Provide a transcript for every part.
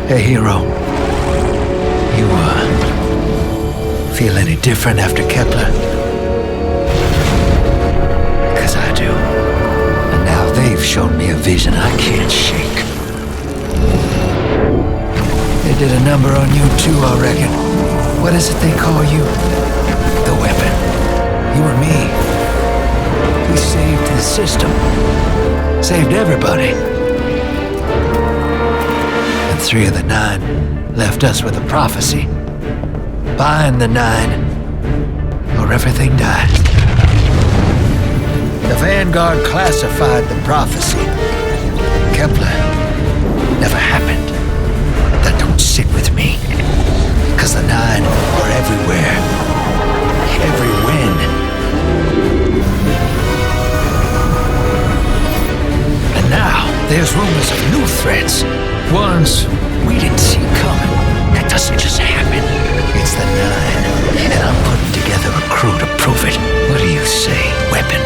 Hey, hero. You, feel any different after Kepler? Because I do. And now they've shown me a vision I can't shake. They did a number on you too, I reckon. What is it they call you? The weapon. You and me. We saved the system. Saved everybody. And 3 of the 9 left us with a prophecy. Bind the 9, or everything dies. The Vanguard classified the prophecy. Kepler never happened. That don't sit with me. Cause the 9 are everywhere. Every win. And now, there's rumors of new threats. Ones we didn't see coming. That doesn't just happen. It's the 9, and I'm putting together a crew to prove it. What do you say, weapon?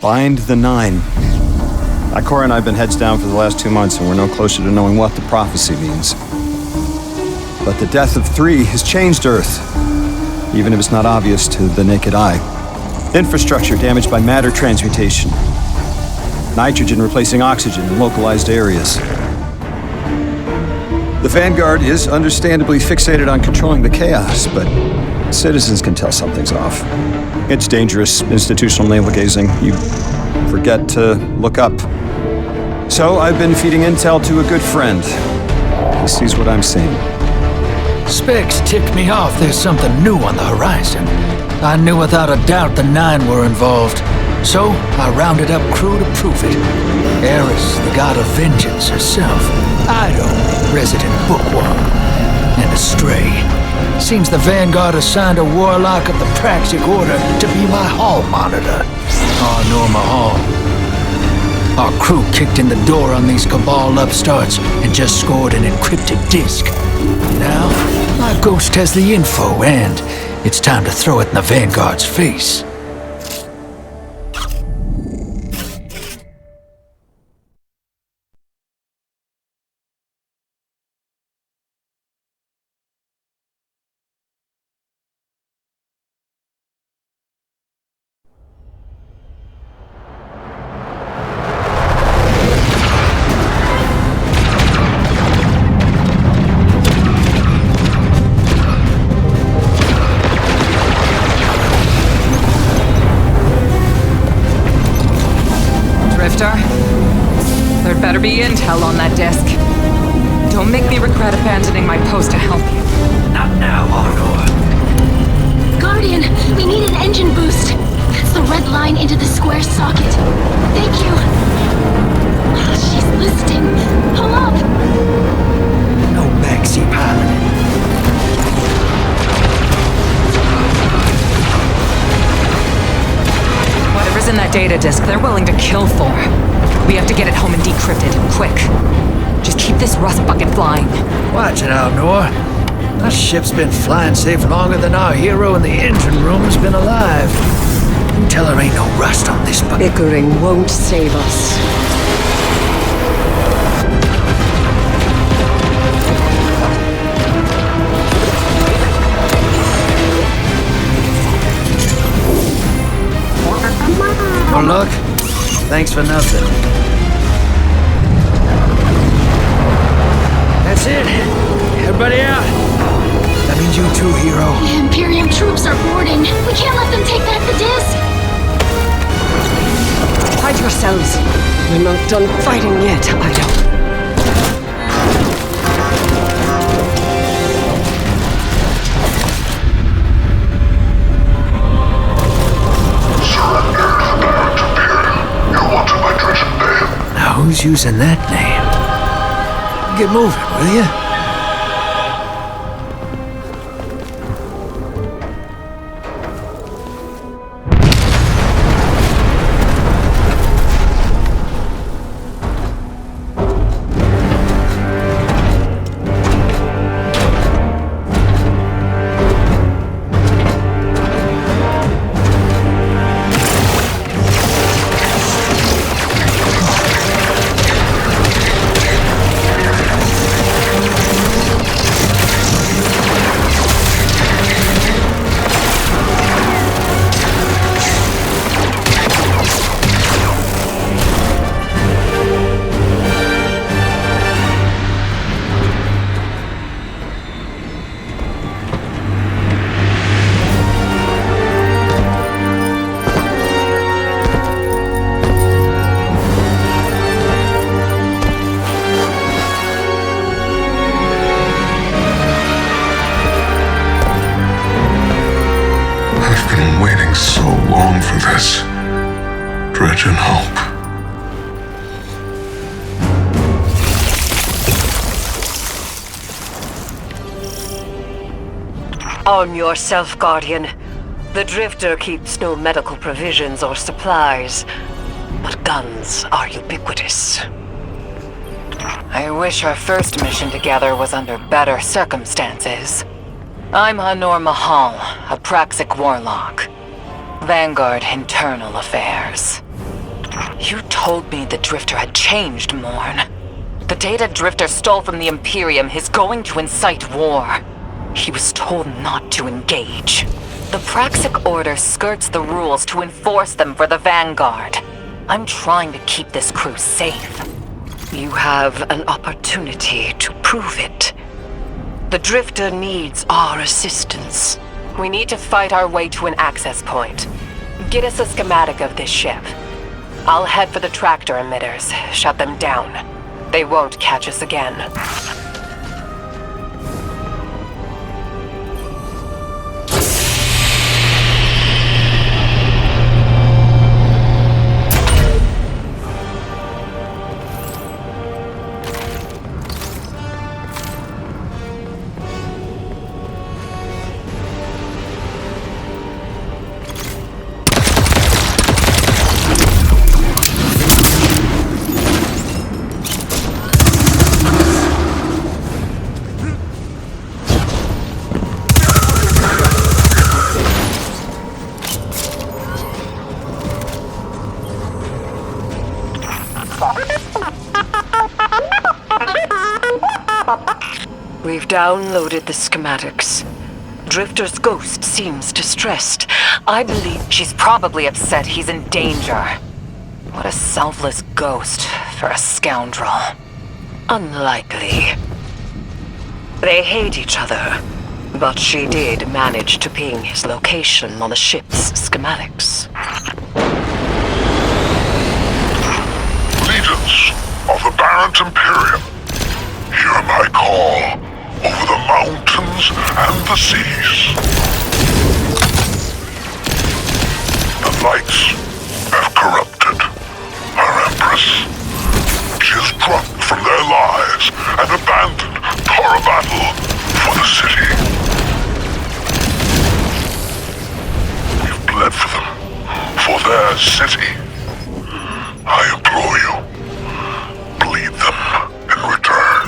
Bind the 9. Ikora and I have been heads down for the last 2 months, and we're no closer to knowing what the prophecy means. But the death of 3 has changed Earth, even if it's not obvious to the naked eye. Infrastructure damaged by matter transmutation. Nitrogen replacing oxygen in localized areas. The Vanguard is understandably fixated on controlling the chaos, but citizens can tell something's off. It's dangerous, institutional navel-gazing. You forget to look up. So I've been feeding intel to a good friend. He sees what I'm seeing. Specs ticked me off there's something new on the horizon. I knew without a doubt the 9 were involved. So I rounded up crew to prove it. Eris, the god of vengeance herself. Ido, resident bookworm. And Astray. Seems the Vanguard assigned a warlock of the Praxic Order to be my hall monitor. Norma Hall. Our crew kicked in the door on these Cabal upstarts and just scored an encrypted disk. Now, my ghost has the info and it's time to throw it in the Vanguard's face. There'd better be intel on that disk. Don't make me regret abandoning my post to help you. Not now, Honor. Guardian, we need an engine boost. That's the red line into the square socket. Thank you. She's listening. Pull up. No backseat piloting. Whatever's in that data disk, they're willing to kill for. We have to get it home and decrypted, quick. Just keep this rust bucket flying. Watch it out, Noor. Our ship's been flying safe longer than our hero in the engine room's been alive. You tell her ain't no rust on this bucket. Bickering won't save us. More luck? Thanks for nothing. That's it. Everybody out. That means you too, hero. The Imperium troops are boarding. We can't let them take back the disc. Hide yourselves. We're not done fighting yet, Ido. Who's using that name? Get moving, will you? Arm yourself, Guardian. The Drifter keeps no medical provisions or supplies, but guns are ubiquitous. I wish our first mission together was under better circumstances. I'm Hanor Mahal, a Praxic warlock. Vanguard Internal Affairs. You told me the Drifter had changed, Morn. The data Drifter stole from the Imperium is going to incite war. He was told not to engage. The Praxic Order skirts the rules to enforce them for the Vanguard. I'm trying to keep this crew safe. You have an opportunity to prove it. The Drifter needs our assistance. We need to fight our way to an access point. Get us a schematic of this ship. I'll head for the tractor emitters, shut them down. They won't catch us again. We've downloaded the schematics. Drifter's ghost seems distressed. I believe She's probably upset he's in danger. What a selfless ghost for a scoundrel. unlikely. They hate each other, but she did manage to ping his location on the ship's schematics. Leaders of the Barant Imperium, hear my call over the mountains and the seas. The lights have corrupted her Empress. She has drunk from their lives and abandoned for a battle for the city. We've bled for them, for their city. I implore you, bleed them in return.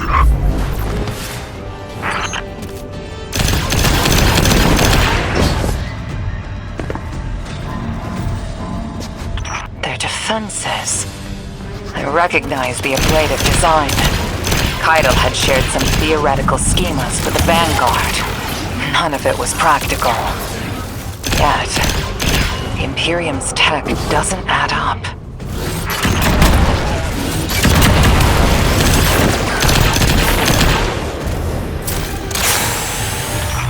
Their defenses. I recognize the ablative design. Kaido had shared some theoretical schemas with the Vanguard. None of it was practical. Yet, the Imperium's tech doesn't add up.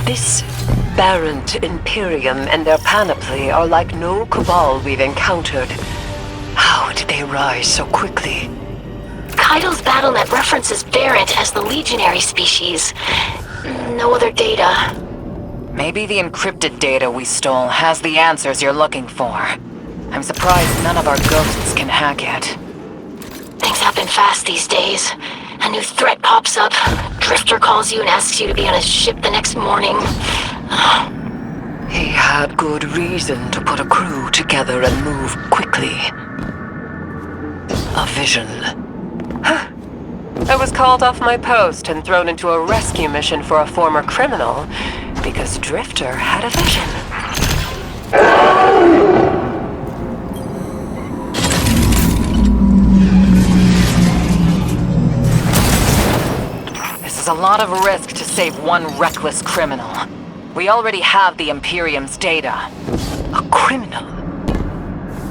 This Barant Imperium and their panoply are like no cabal we've encountered. How did they rise so quickly? Kaido's BattleNet references Barant as the legionary species. No other data. Maybe the encrypted data we stole has the answers you're looking for. I'm surprised none of our ghosts can hack it. Things happen fast these days. A new threat pops up. Drifter calls you and asks you to be on his ship the next morning. He had good reason to put a crew together and move quickly. A vision. I was called off my post and thrown into a rescue mission for a former criminal because Drifter had a vision. This is a lot of risk to save one reckless criminal. We already have the Imperium's data. A criminal?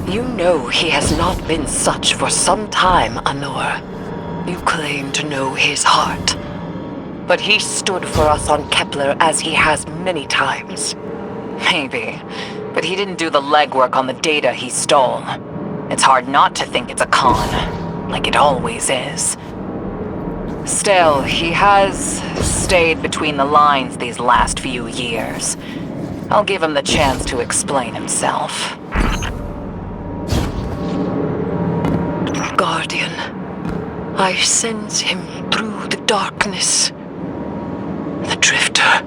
You know he has not been such for some time, Anor. You claim to know his heart. But he stood for us on Kepler as he has many times. Maybe, but he didn't do the legwork on the data he stole. It's hard not to think it's a con, like it always is. Still, he has stayed between the lines these last few years. I'll give him the chance to explain himself. Guardian, I sense him through the darkness. The Drifter.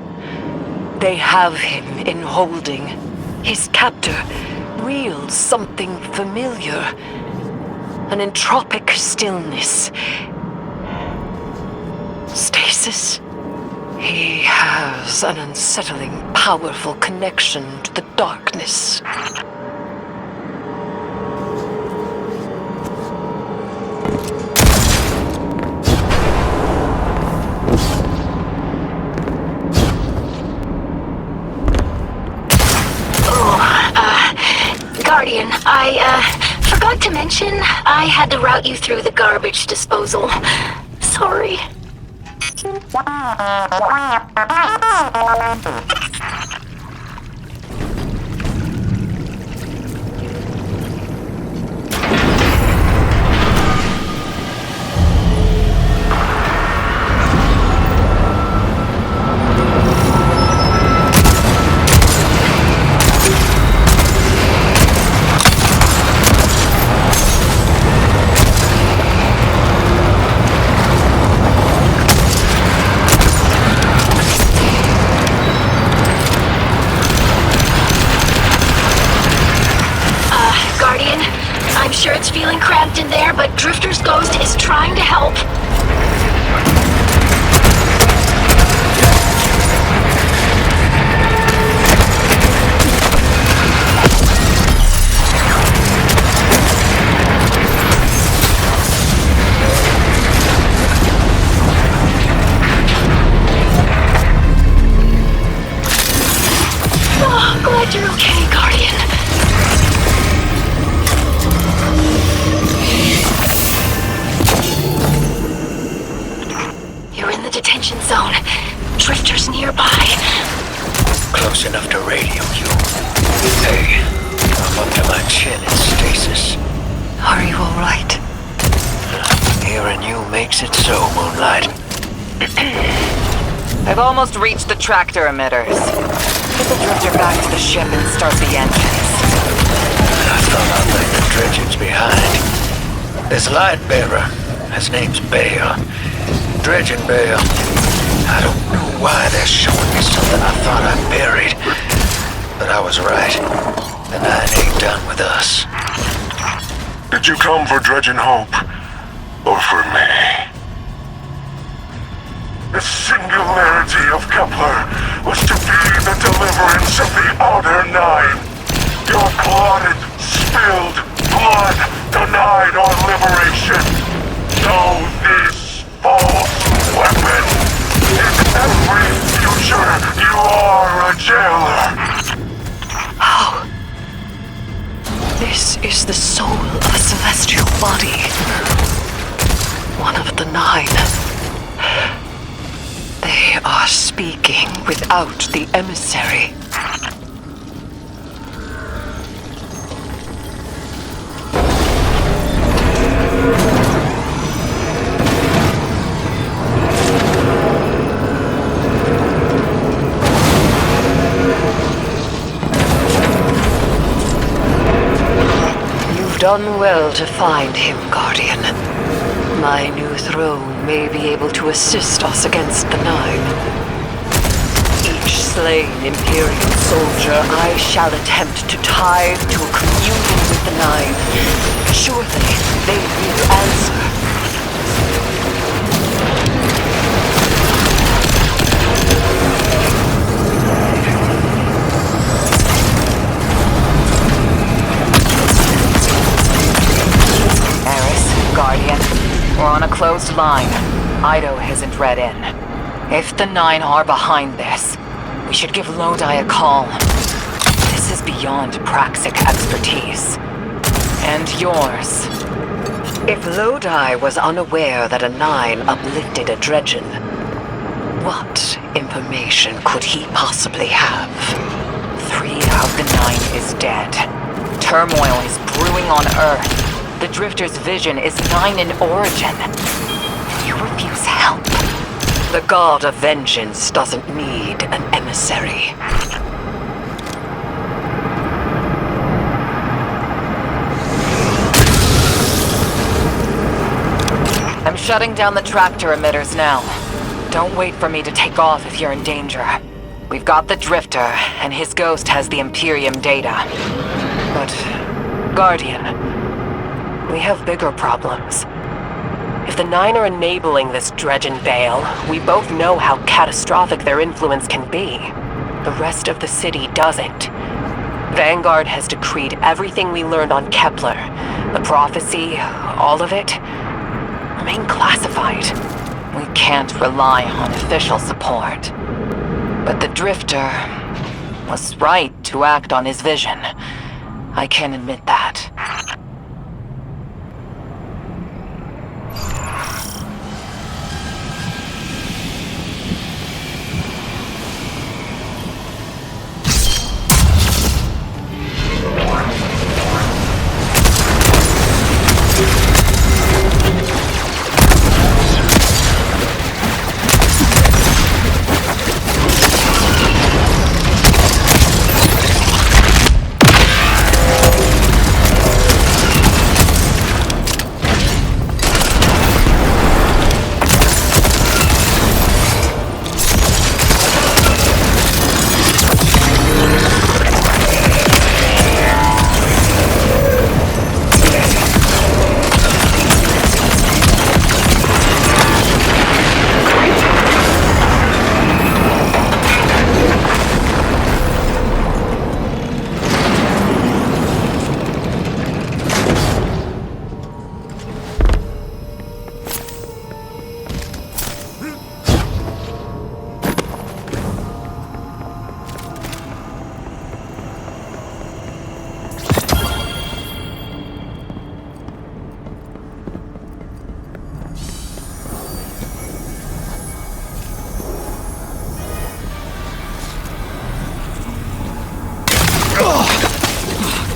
They have him in holding. His captor wields something familiar. An entropic stillness. Stasis? He has an unsettling, powerful connection to the darkness. Guardian, I forgot to mention I had to route you through the garbage disposal. Sorry. I'm sure it's feeling cramped in there, but Drifter's ghost is trying to help. Oh, glad you're okay, Guardian. Detention zone. Drifters nearby. Close enough to radio you. Hey, I'm up to my chin in stasis. Are you alright? Hearing you makes it so, Moonlight. I've almost reached the tractor emitters. Get the drifter back to the ship and start the engines. I thought I'd leave the dredgings behind. This light bearer, his name's Bale. Dredging Bale. I don't know why they're showing me something I thought I buried. But I was right. The Nine ain't done with us. Did you come for Dredging Hope? Or for me? The singularity of Kepler was to be the deliverance of the Outer Nine. Your clotted, spilled blood denied our liberation. Know this false weapon. In every future, you are a jailer. How? This is the soul of a celestial body. One of the Nine. They are speaking without the emissary. Done well to find him, Guardian. My new throne may be able to assist us against the Nine. Each slain Imperium soldier I shall attempt to tie to a communion with the Nine. Surely they will answer. Guardian, we're on a closed line. Ido hasn't read in. If the Nine are behind this, we should give Lodi a call. This is beyond Praxic expertise. And yours. If Lodi was unaware that a Nine uplifted a Dredgen, what information could he possibly have? 3 of the 9 is dead. Turmoil is brewing on Earth. The Drifter's vision is 9 in origin. You refuse help. The God of Vengeance doesn't need an emissary. I'm shutting down the tractor emitters now. Don't wait for me to take off if you're in danger. We've got the Drifter, and his ghost has the Imperium data. But, Guardian, we have bigger problems. If the Nine are enabling this Dredgen Vale, we both know how catastrophic their influence can be. The rest of the city doesn't. Vanguard has decreed everything we learned on Kepler, the prophecy, all of it, remain classified. We can't rely on official support. But the Drifter was right to act on his vision. I can admit that.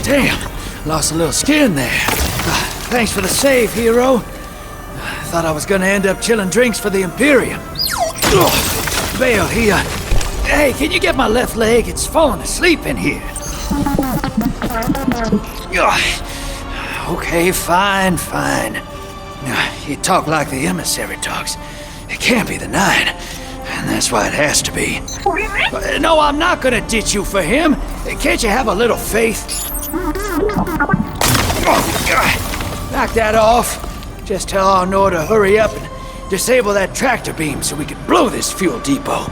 Damn, lost a little skin there. Thanks for the save, hero. Thought I was gonna end up chilling drinks for the Imperium. Vale, hey, can you get my left leg? It's falling asleep in here. Okay, fine. You talk like the emissary talks. It can't be the Nine, and that's why it has to be. No, I'm not gonna ditch you for him. Can't you have a little faith? Knock that off. Just tell Arnor to hurry up and disable that tractor beam so we can blow this fuel depot.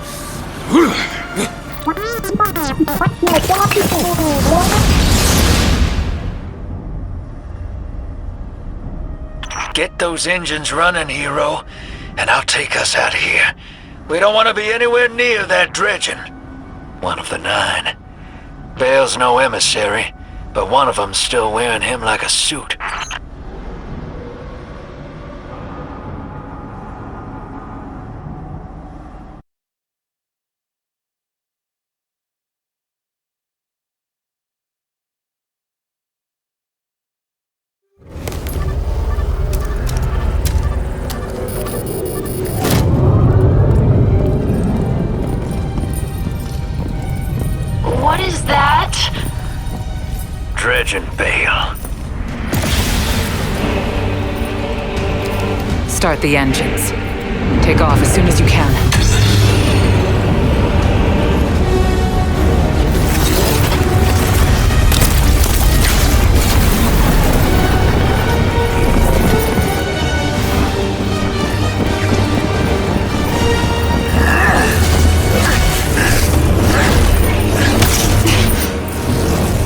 Get those engines running, hero, and I'll take us out of here. We don't want to be anywhere near that dredging. One of the Nine. Vale's no emissary, but one of them's still wearing him like a suit. What is that? Dredging Vale. Start the engines. Take off as soon as you can.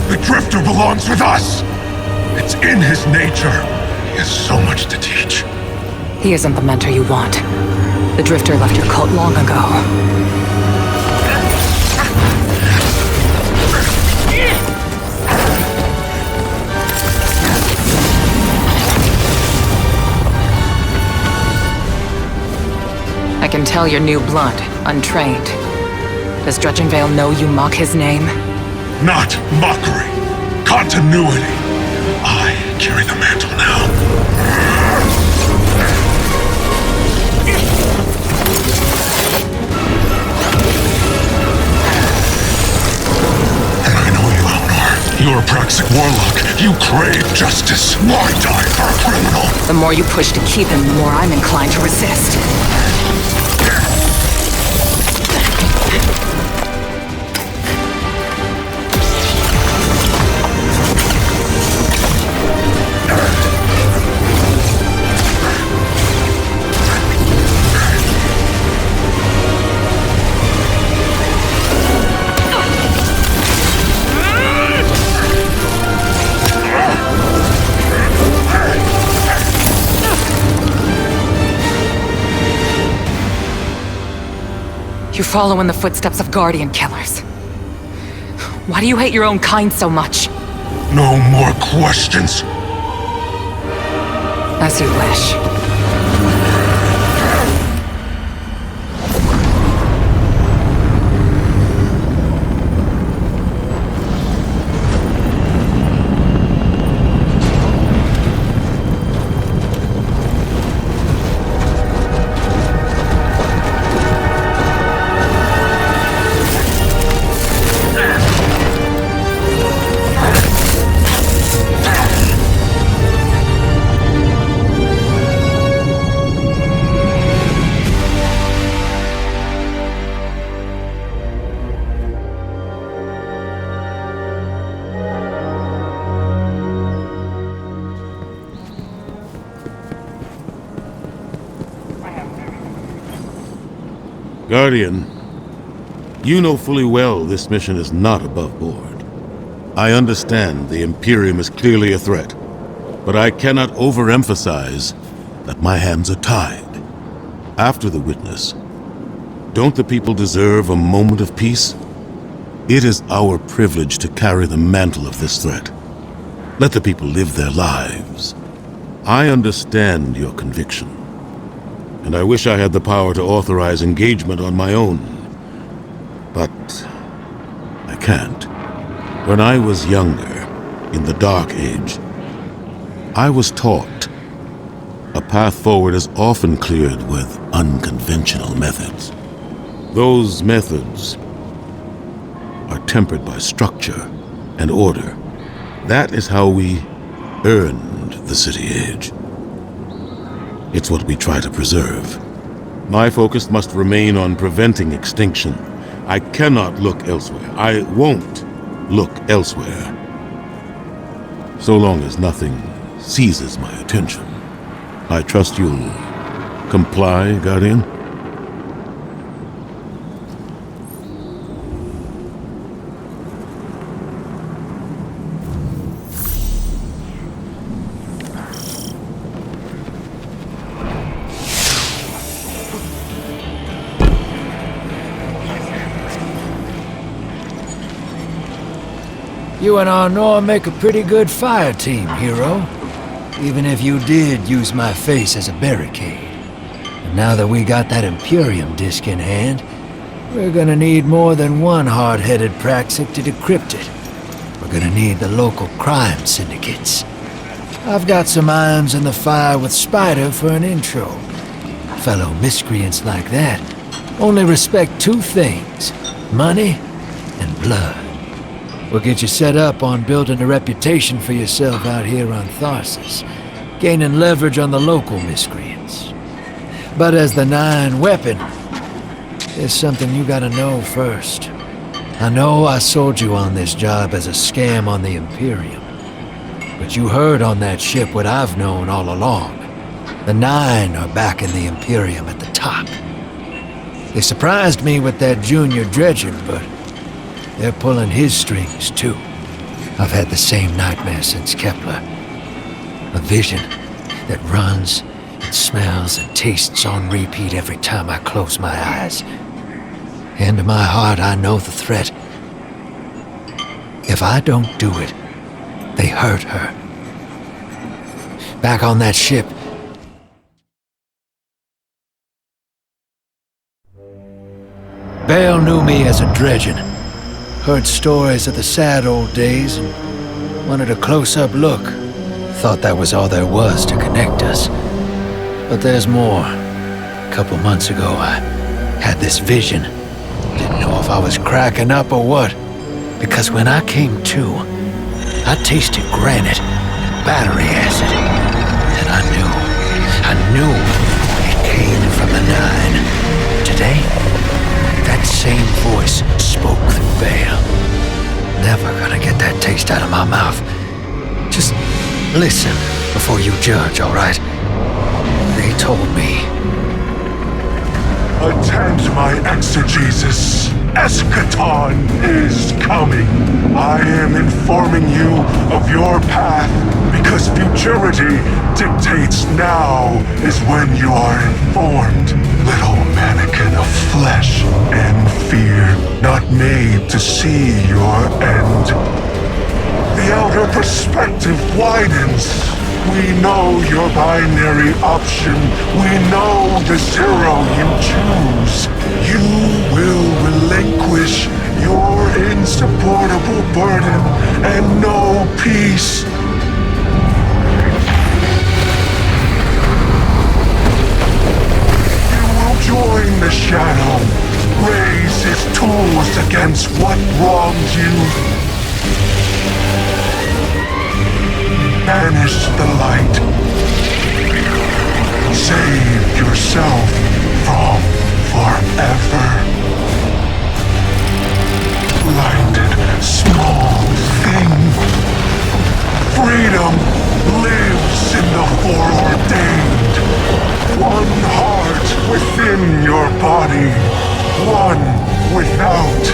The Drifter belongs with us! It's in his nature. He has so much to teach. He isn't the mentor you want. The Drifter left your cult long ago. I can tell you're new blood, untrained. Does Dredgen Vale know you mock his name? Not mockery. Continuity. I carry the mantle now. And I know you, Alnor. You're a praxic warlock. You crave justice. Why die for a criminal? The more you push to keep him, the more I'm inclined to resist. You follow in the footsteps of Guardian killers. Why do you hate your own kind so much? No more questions. As you wish. Guardian, you know fully well this mission is not above board. I understand the Imperium is clearly a threat, but I cannot overemphasize that my hands are tied. After the witness, don't the people deserve a moment of peace? It is our privilege to carry the mantle of this threat. Let the people live their lives. I understand your conviction, and I wish I had the power to authorize engagement on my own. But I can't. When I was younger, in the Dark Age, I was taught a path forward is often cleared with unconventional methods. Those methods are tempered by structure and order. That is how we earned the City Age. It's what we try to preserve. My focus must remain on preventing extinction. I cannot look elsewhere. I won't look elsewhere. So long as nothing seizes my attention. I trust you'll comply, Guardian? You and Arnor make a pretty good fire team, hero. Even if you did use my face as a barricade. And now that we got that Imperium disc in hand, we're gonna need more than one hard-headed praxic to decrypt it. We're gonna need the local crime syndicates. I've got some irons in the fire with Spider for an intro. Fellow miscreants like that only respect two things: money and blood. We'll get you set up on building a reputation for yourself out here on Tharsis, gaining leverage on the local miscreants. But as the 9 weapon, there's something you gotta know first. I know I sold you on this job as a scam on the Imperium, but you heard on that ship what I've known all along. The 9 are backing the Imperium at the top. They surprised me with that junior dredger, but they're pulling his strings, too. I've had the same nightmare since Kepler. A vision that runs and smells and tastes on repeat every time I close my eyes. And in my heart, I know the threat. If I don't do it, they hurt her. Back on that ship, Bale knew me as a dredgen. Heard stories of the sad old days and wanted a close-up look. Thought that was all there was to connect us. But there's more. A couple months ago, I had this vision. Didn't know if I was cracking up or what. Because when I came to, I tasted granite and battery acid. And I knew it came from the 9. Today, that same voice spoke through Bale. Never gonna get that taste out of my mouth. Just listen before you judge, all right? They told me. Attend my exegesis, eschaton is coming. I am informing you of your path because futurity dictates now is when you are informed. Little mannequin of flesh and fear, not made to see your end. The outer perspective widens. We know your binary option. We know the zero you choose. You will relinquish your insupportable burden and know peace. You will join the shadow, raise his tools against what wronged you. Banish the light. Save yourself from forever. Blinded, small thing. Freedom lives in the foreordained. One heart within your body. One without.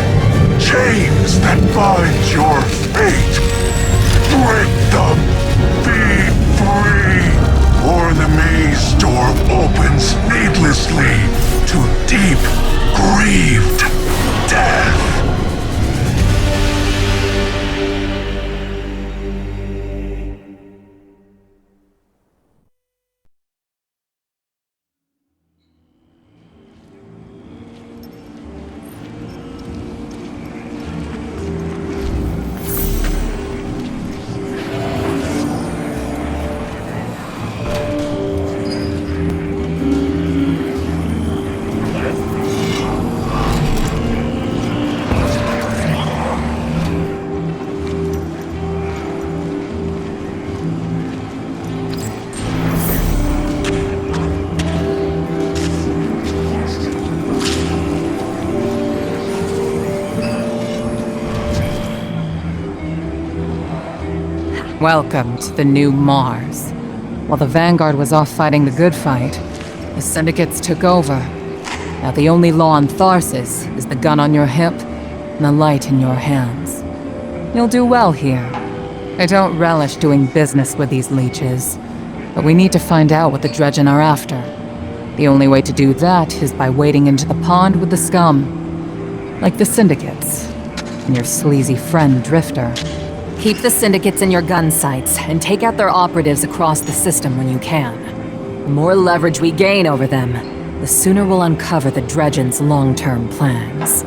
Chains that bind your fate. Break them. Be free, or the maze door opens needlessly to deep, grieved death. Welcome to the new Mars. While the Vanguard was off fighting the good fight, the Syndicates took over. Now the only law on Tharsis is the gun on your hip and the light in your hands. You'll do well here. I don't relish doing business with these leeches, but we need to find out what the Dredgen are after. The only way to do that is by wading into the pond with the scum. Like the Syndicates, and your sleazy friend Drifter. Keep the Syndicates in your gun sights, and take out their operatives across the system when you can. The more leverage we gain over them, the sooner we'll uncover the Dredgen's long-term plans.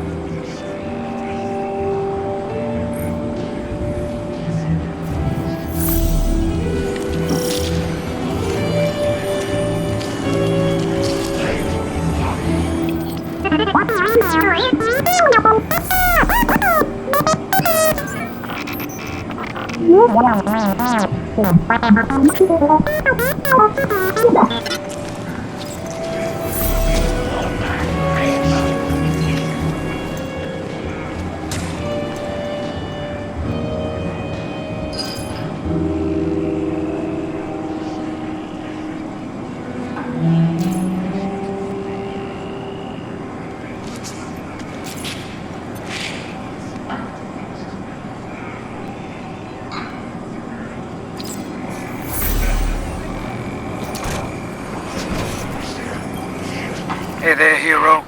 Hey there, hero.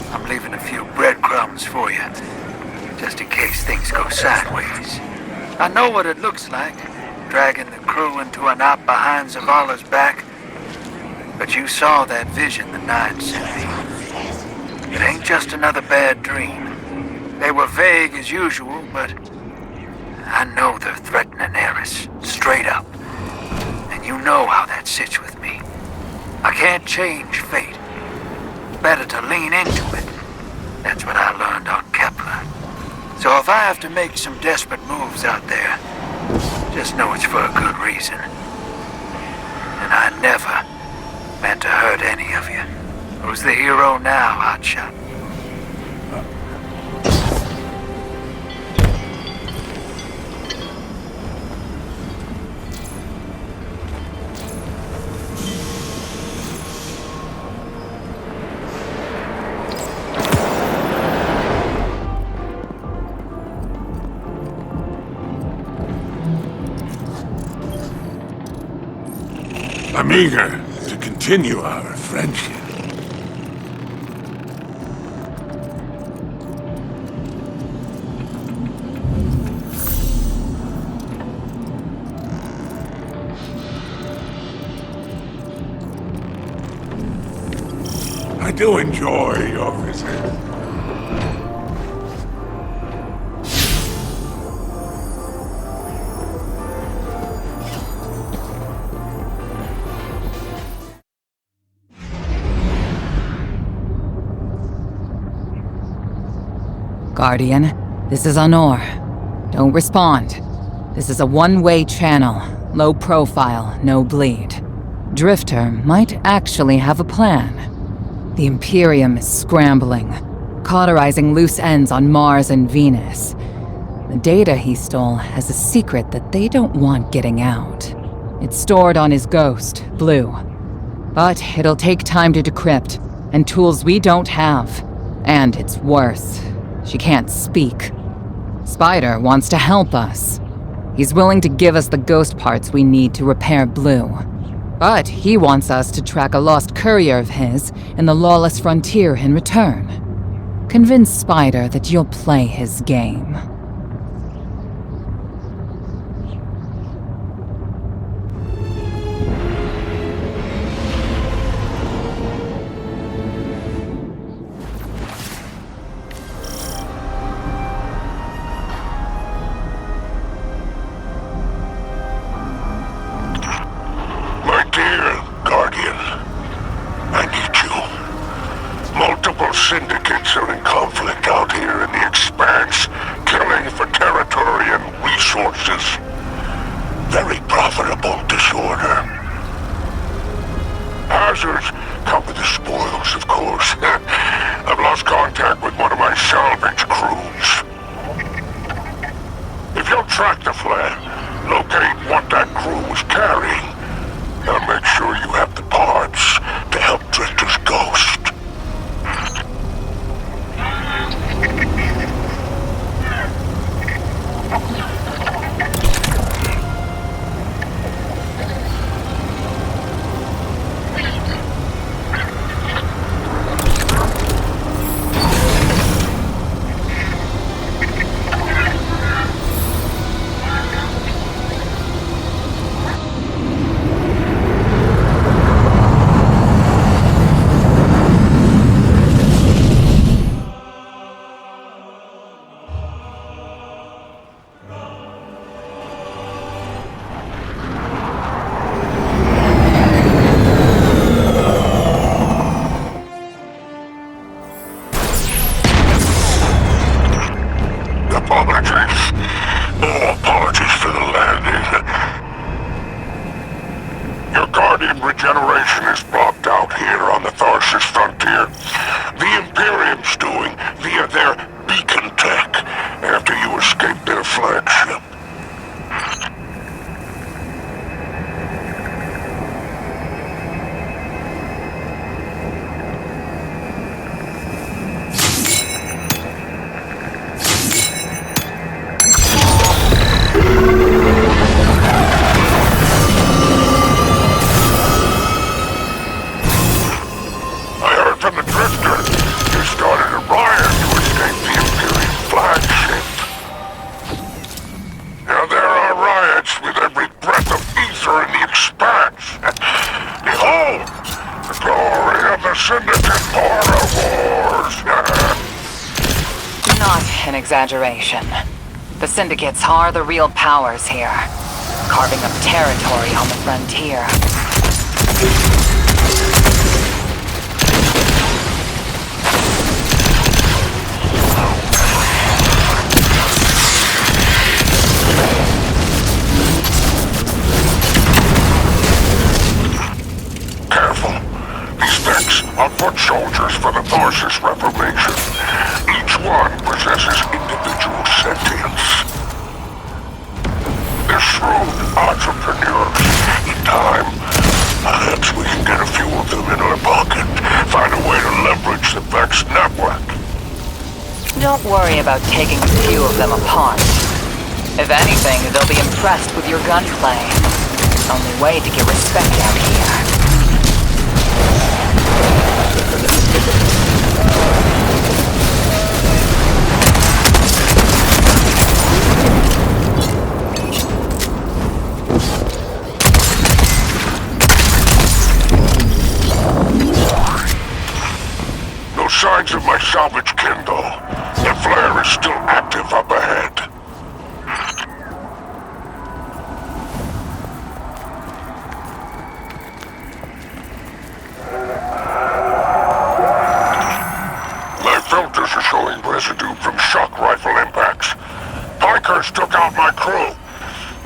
I'm leaving a few breadcrumbs for you, just in case things go sideways. I know what it looks like, dragging the crew into a knot behind Zavala's back. But you saw that vision the Nine sent me. It ain't just another bad dream. They were vague as usual, but I know they're threatening Eris, straight up. And you know how that sits with me. I can't change fate. Better to lean into it. That's what I learned on Kepler. So if I have to make some desperate moves out there, just know it's for a good reason. And I never meant to hurt any of you. Who's the hero now, Hotshot? I'm eager to continue our friendship. I do enjoy your visit. Guardian, this is Honor. Don't respond. This is a one-way channel. Low profile, no bleed. Drifter might actually have a plan. The Imperium is scrambling, cauterizing loose ends on Mars and Venus. The data he stole has a secret that they don't want getting out. It's stored on his ghost, Blue. But it'll take time to decrypt, and tools we don't have. And it's worse. She can't speak. Spider wants to help us. He's willing to give us the ghost parts we need to repair Blue. But he wants us to track a lost courier of his in the Lawless Frontier in return. Convince Spider that you'll play his game. Syndicates are in conflict out here in the Expanse, killing for territory and resources. Very profitable disorder. Hazards come with the spoils, of course. I've lost contact with one of my salvage crews. If you'll track the flare, locate what that crew was carrying, I'll make sure you have the parts to help Drifter's ghost. Apologies for the landing. Your Guardian regeneration is blocked out here on the Tharsis frontier. The Imperium's doing via their beacon tech after you escaped their flagship. Exaggeration. The Syndicates are the real powers here, carving up territory on the frontier. Careful. These things are foot soldiers for the Tharsis Reformation. Each one possesses individual sentience. They're shrewd entrepreneurs. In time, perhaps we can get a few of them in our pocket, find a way to leverage the Vex network. Don't worry about taking a few of them apart. If anything, they'll be impressed with your gunplay. Only way to get respect out here. signs of my salvage kin, though. The flare is still active up ahead. My filters are showing residue from shock rifle impacts. Pikers took out my crew.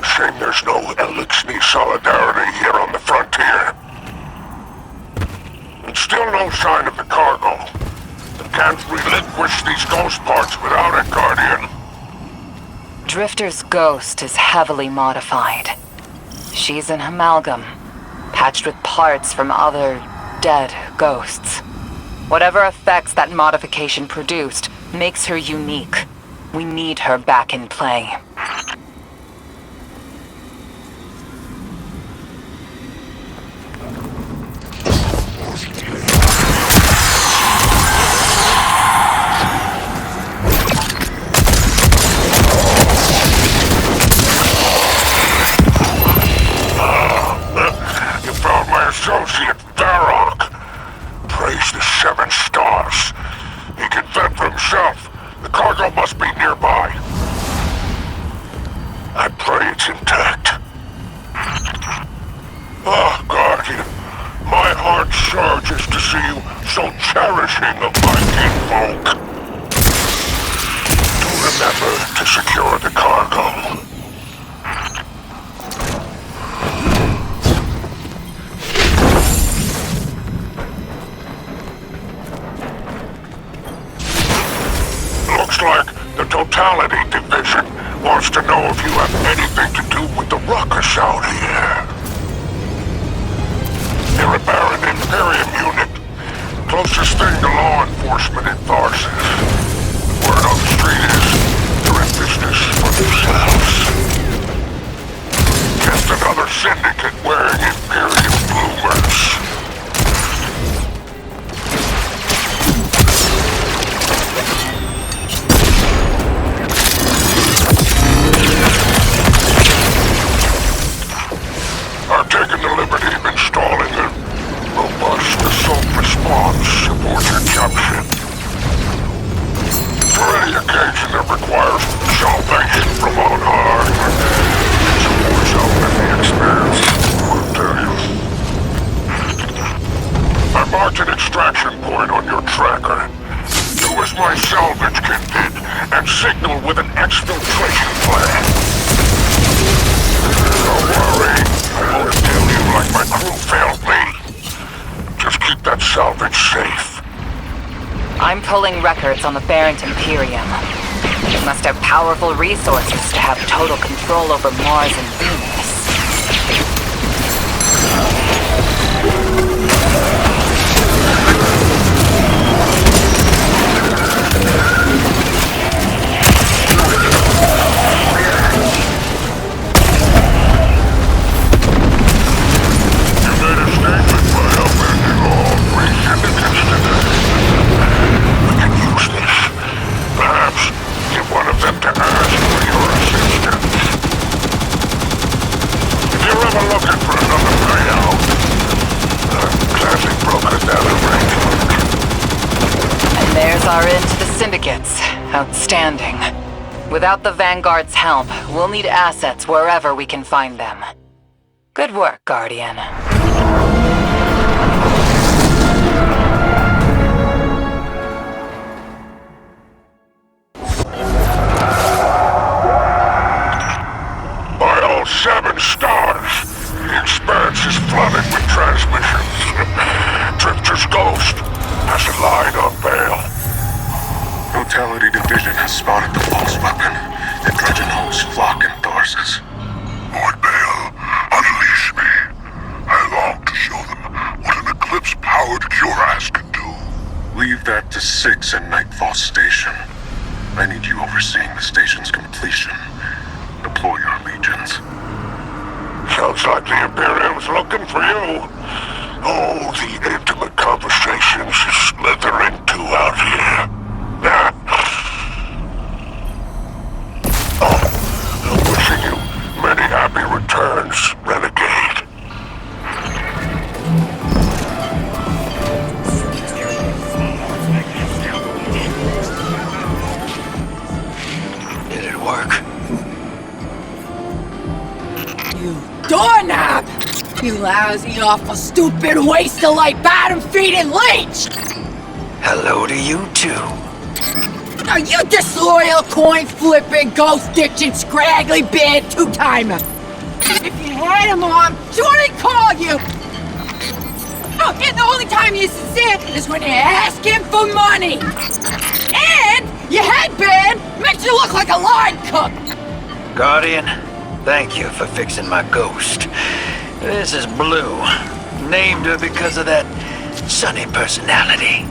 Shame there's no Elixir solidarity here on the frontier. And still no sign of the cargo. Can't relinquish these ghost parts without it, Guardian. Drifter's ghost is heavily modified. She's an amalgam, patched with parts from other dead ghosts. Whatever effects that modification produced makes her unique. We need her back in play. Associate Barant. Praise the 7 stars. He can fend for himself. The cargo must be nearby. I pray it's intact. Ah, Guardian. My heart surges to see you so cherishing of my kinfolk. Do remember to secure the cargo. Looks like the Totality Division wants to know if you have anything to do with the ruckus out here. They're a Barant Imperium unit. Closest thing to law enforcement in Tharsis. Word on the street is they're in business for themselves. Just another syndicate wearing Imperium bloomers. I've taken the liberty of installing a robust assault response aboard your jump. For any occasion that requires salvation from on high, it's a more self-living experience, I'll tell you. I marked an extraction point on your tracker. Do as my salvage kit did, and signal with an exfiltration plan. Don't worry, I won't kill you like my crew failed me. Just keep that salvage safe. I'm pulling records on the Barant Imperium. They must have powerful resources to have total control over Mars and Venus. Our end to the Syndicates. Outstanding. Without the Vanguard's help, we'll need assets wherever we can find them. Good work, Guardian. By all 7 stars, the expanse is flooded with transmissions. Drifter's ghost has a line on bail. Totality Division has spotted the false weapon. The Dredgen hosts flock in Tharsis. Lord Bale, unleash me. I long to show them what an Eclipse-powered cuirass can do. Leave that to 6 in Nightfall Station. I need you overseeing the station's completion. Deploy your legions. Sounds like the Imperium's looking for you. Oh, the intimate conversations you slither into out here. I'm wishing you many happy returns, Renegade. lousy, awful, stupid waste of life, bottom-feeding leech! Hello to you too. Are you disloyal, coin-flipping, ghost-ditching, scraggly band two-timer? If you had a mom, she wouldn't call you! Oh, and the only time you're sincere is when you ask him for money! And your headband makes you look like a line cook! Guardian, thank you for fixing my ghost. This is Blue. Named her because of that sunny personality.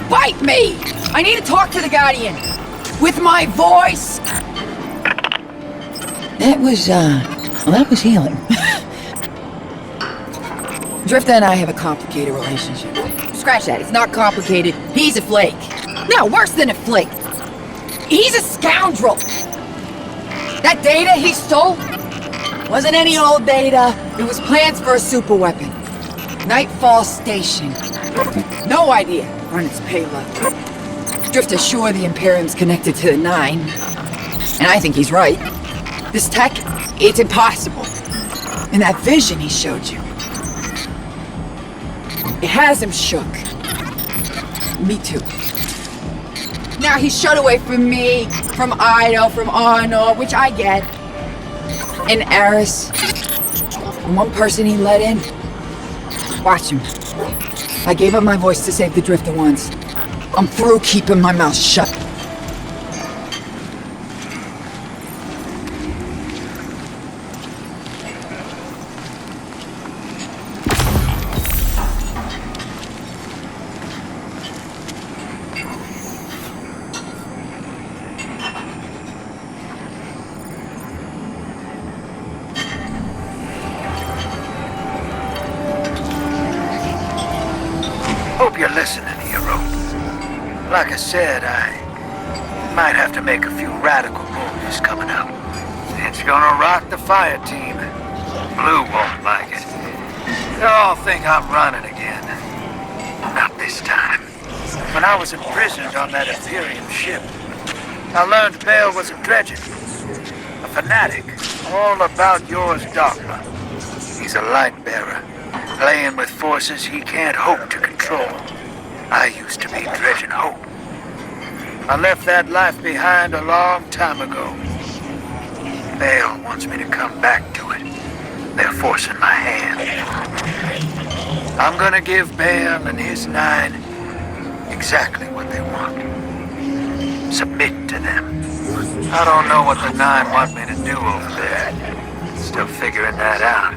Bite me! I need to talk to the Guardian. With my voice. That was healing. Drifter and I have a complicated relationship. Scratch that, it's not complicated. He's a flake. No, worse than a flake. He's a scoundrel. That data he stole wasn't any old data. It was plans for a superweapon. Nightfall Station. No idea on its payload. Drifter's sure the Imperium's connected to the Nine. And I think he's right. This tech, it's impossible. And that vision he showed you, it has him shook. Me too. Now he's shut away from me, from Ido, from Arno, which I get. And Eris. And one person he let in. Watch him. I gave up my voice to save the Drifter once. I'm through keeping my mouth shut. Hope you're listening, hero. Like I said, I might have to make a few radical moves coming up. It's gonna rock the Fireteam. Blue won't like it. They'll all think I'm running again. Not this time. When I was imprisoned on that Imperium ship, I learned Bale was a dredger. A fanatic, all about yours dogma. He's a light bearer, playing with forces he can't hope to control. I used to be dredging hope. I left that life behind a long time ago. Bale wants me to come back to it. They're forcing my hand. I'm gonna give Bale and his Nine exactly what they want. Submit to them. I don't know what the Nine want me to do over there. Still figuring that out.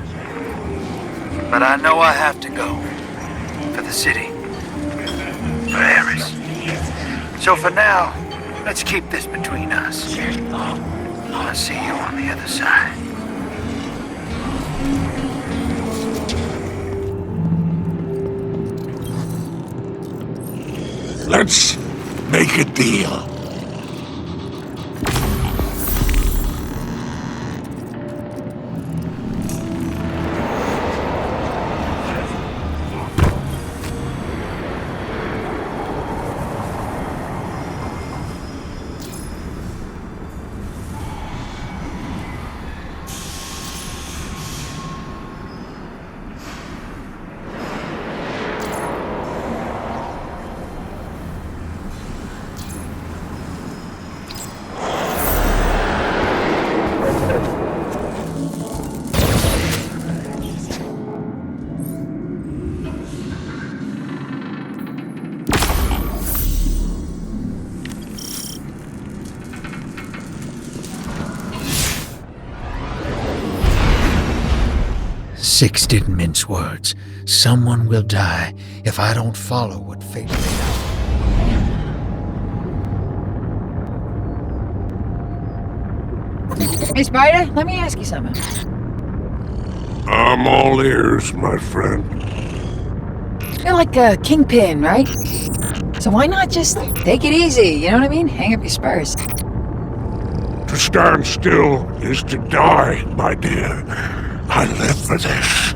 But I know I have to go. For the city. For Eris. So for now, let's keep this between us. I'll see you on the other side. Let's make a deal. Six didn't mince words. Someone will die if I don't follow what fate laid out. Hey, Spider, let me ask you something. I'm all ears, my friend. You're like a kingpin, right? So why not just take it easy, you know what I mean? Hang up your spurs. To stand still is to die, my dear. I live for this.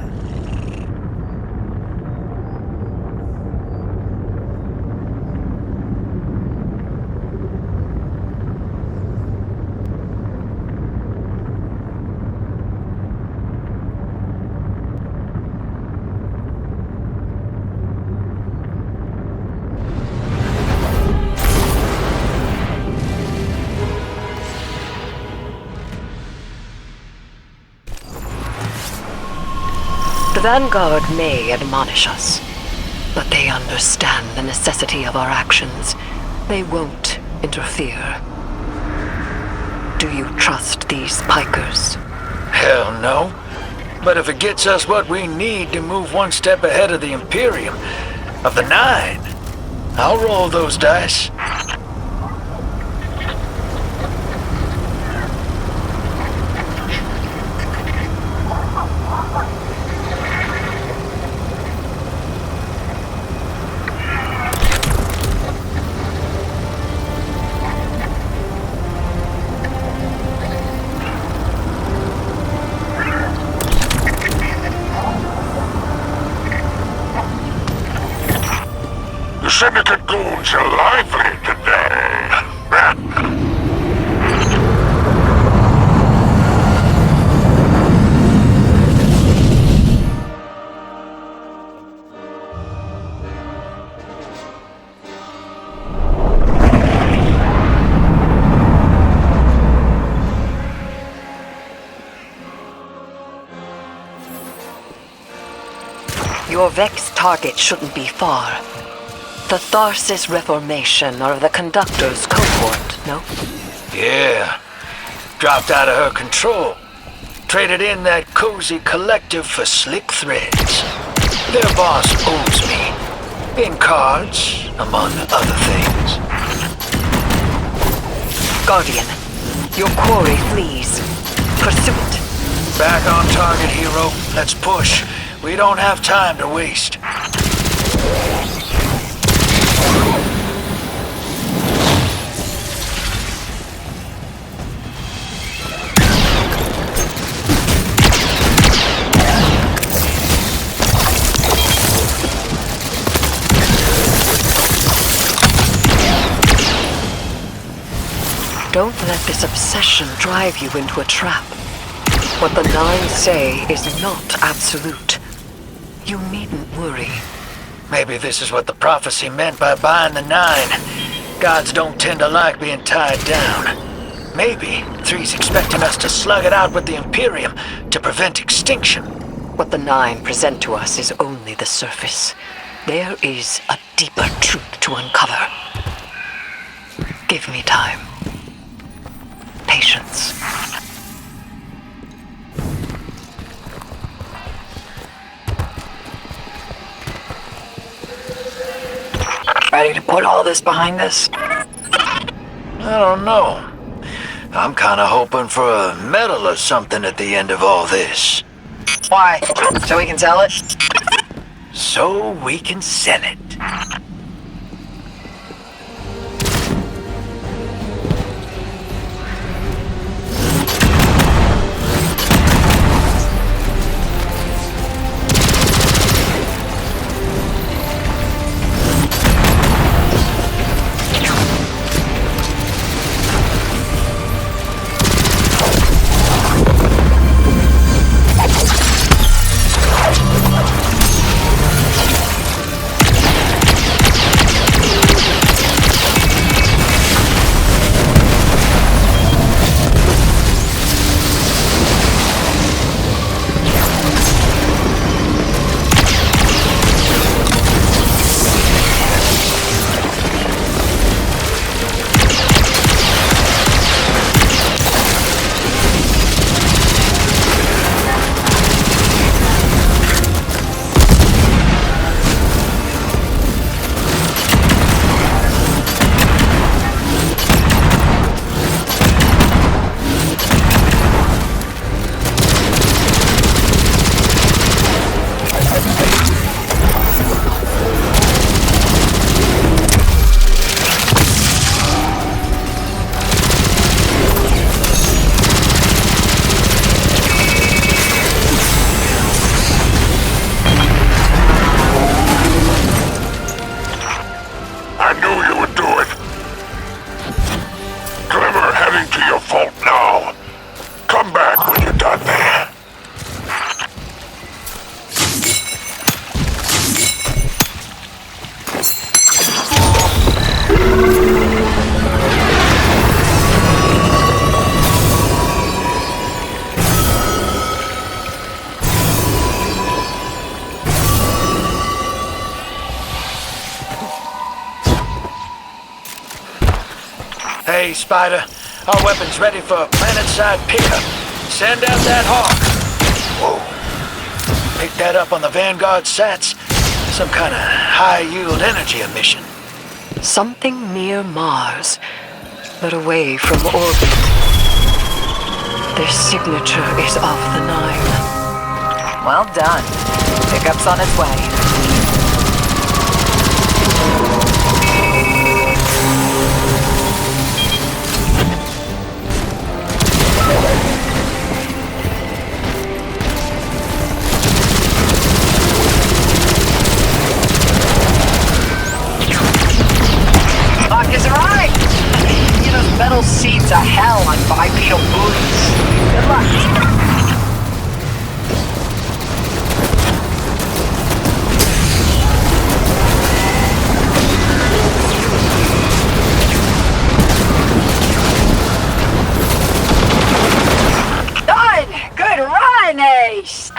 Vanguard may admonish us, but they understand the necessity of our actions. They won't interfere. Do you trust these pikers? Hell no. But if it gets us what we need to move one step ahead of the Imperium, of the Nine, I'll roll those dice. The Syndicate goons are lively today. Your Vex target shouldn't be far. The Tharsis Reformation or the Conductor's cohort, no? Yeah. Dropped out of her control. Traded in that cozy collective for slick threads. Their boss owes me. In cards, among other things. Guardian, your quarry flees. Pursue it. Back on target, hero. Let's push. We don't have time to waste. Don't let this obsession drive you into a trap. What the Nine say is not absolute. You needn't worry. Maybe this is what the prophecy meant by buying the Nine. Gods don't tend to like being tied down. Maybe Three's expecting us to slug it out with the Imperium to prevent extinction. What the Nine present to us is only the surface. There is a deeper truth to uncover. Give me time. Patience. Ready to put all this behind us? I don't know. I'm kinda hoping for a medal or something at the end of all this. Why? So we can sell it? So we can sell it. Hey, Spider. Our weapon's ready for a planet-side pickup. Send out that hawk. Whoa. Pick that up on the Vanguard sats. Some kind of high-yield energy emission. Something near Mars, but away from orbit. Their signature is of the Nine. Well done. Pickup's on its way. Luck is right! You know, those metal seats are hell on bipedal booties. Good luck. Good run, Ace!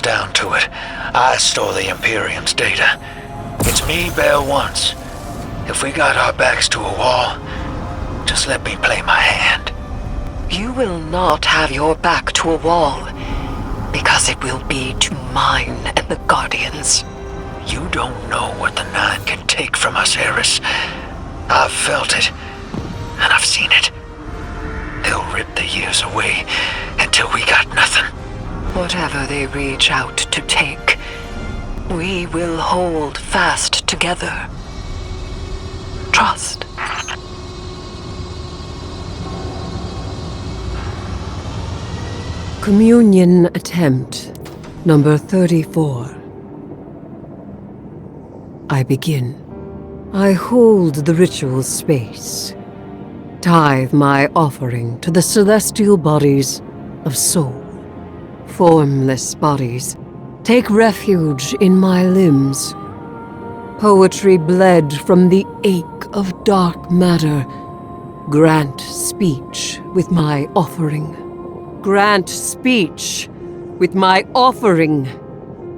Down to it, I store the Imperium's data. It's me bail once. If we got our backs to a wall, just let me play my hand. You will not have your back to a wall, because it will be to mine and the Guardians. You don't know what the Nine can take from us, Eris. I've felt it, and I've seen it. They'll rip the years away until we got nothing. Whatever they reach out to take, we will hold fast together. Trust. Communion attempt number 34. I begin. I hold the ritual space. Tithe my offering to the celestial bodies of soul. Formless bodies, take refuge in my limbs. Poetry bled from the ache of dark matter. Grant speech with my offering. Grant speech with my offering.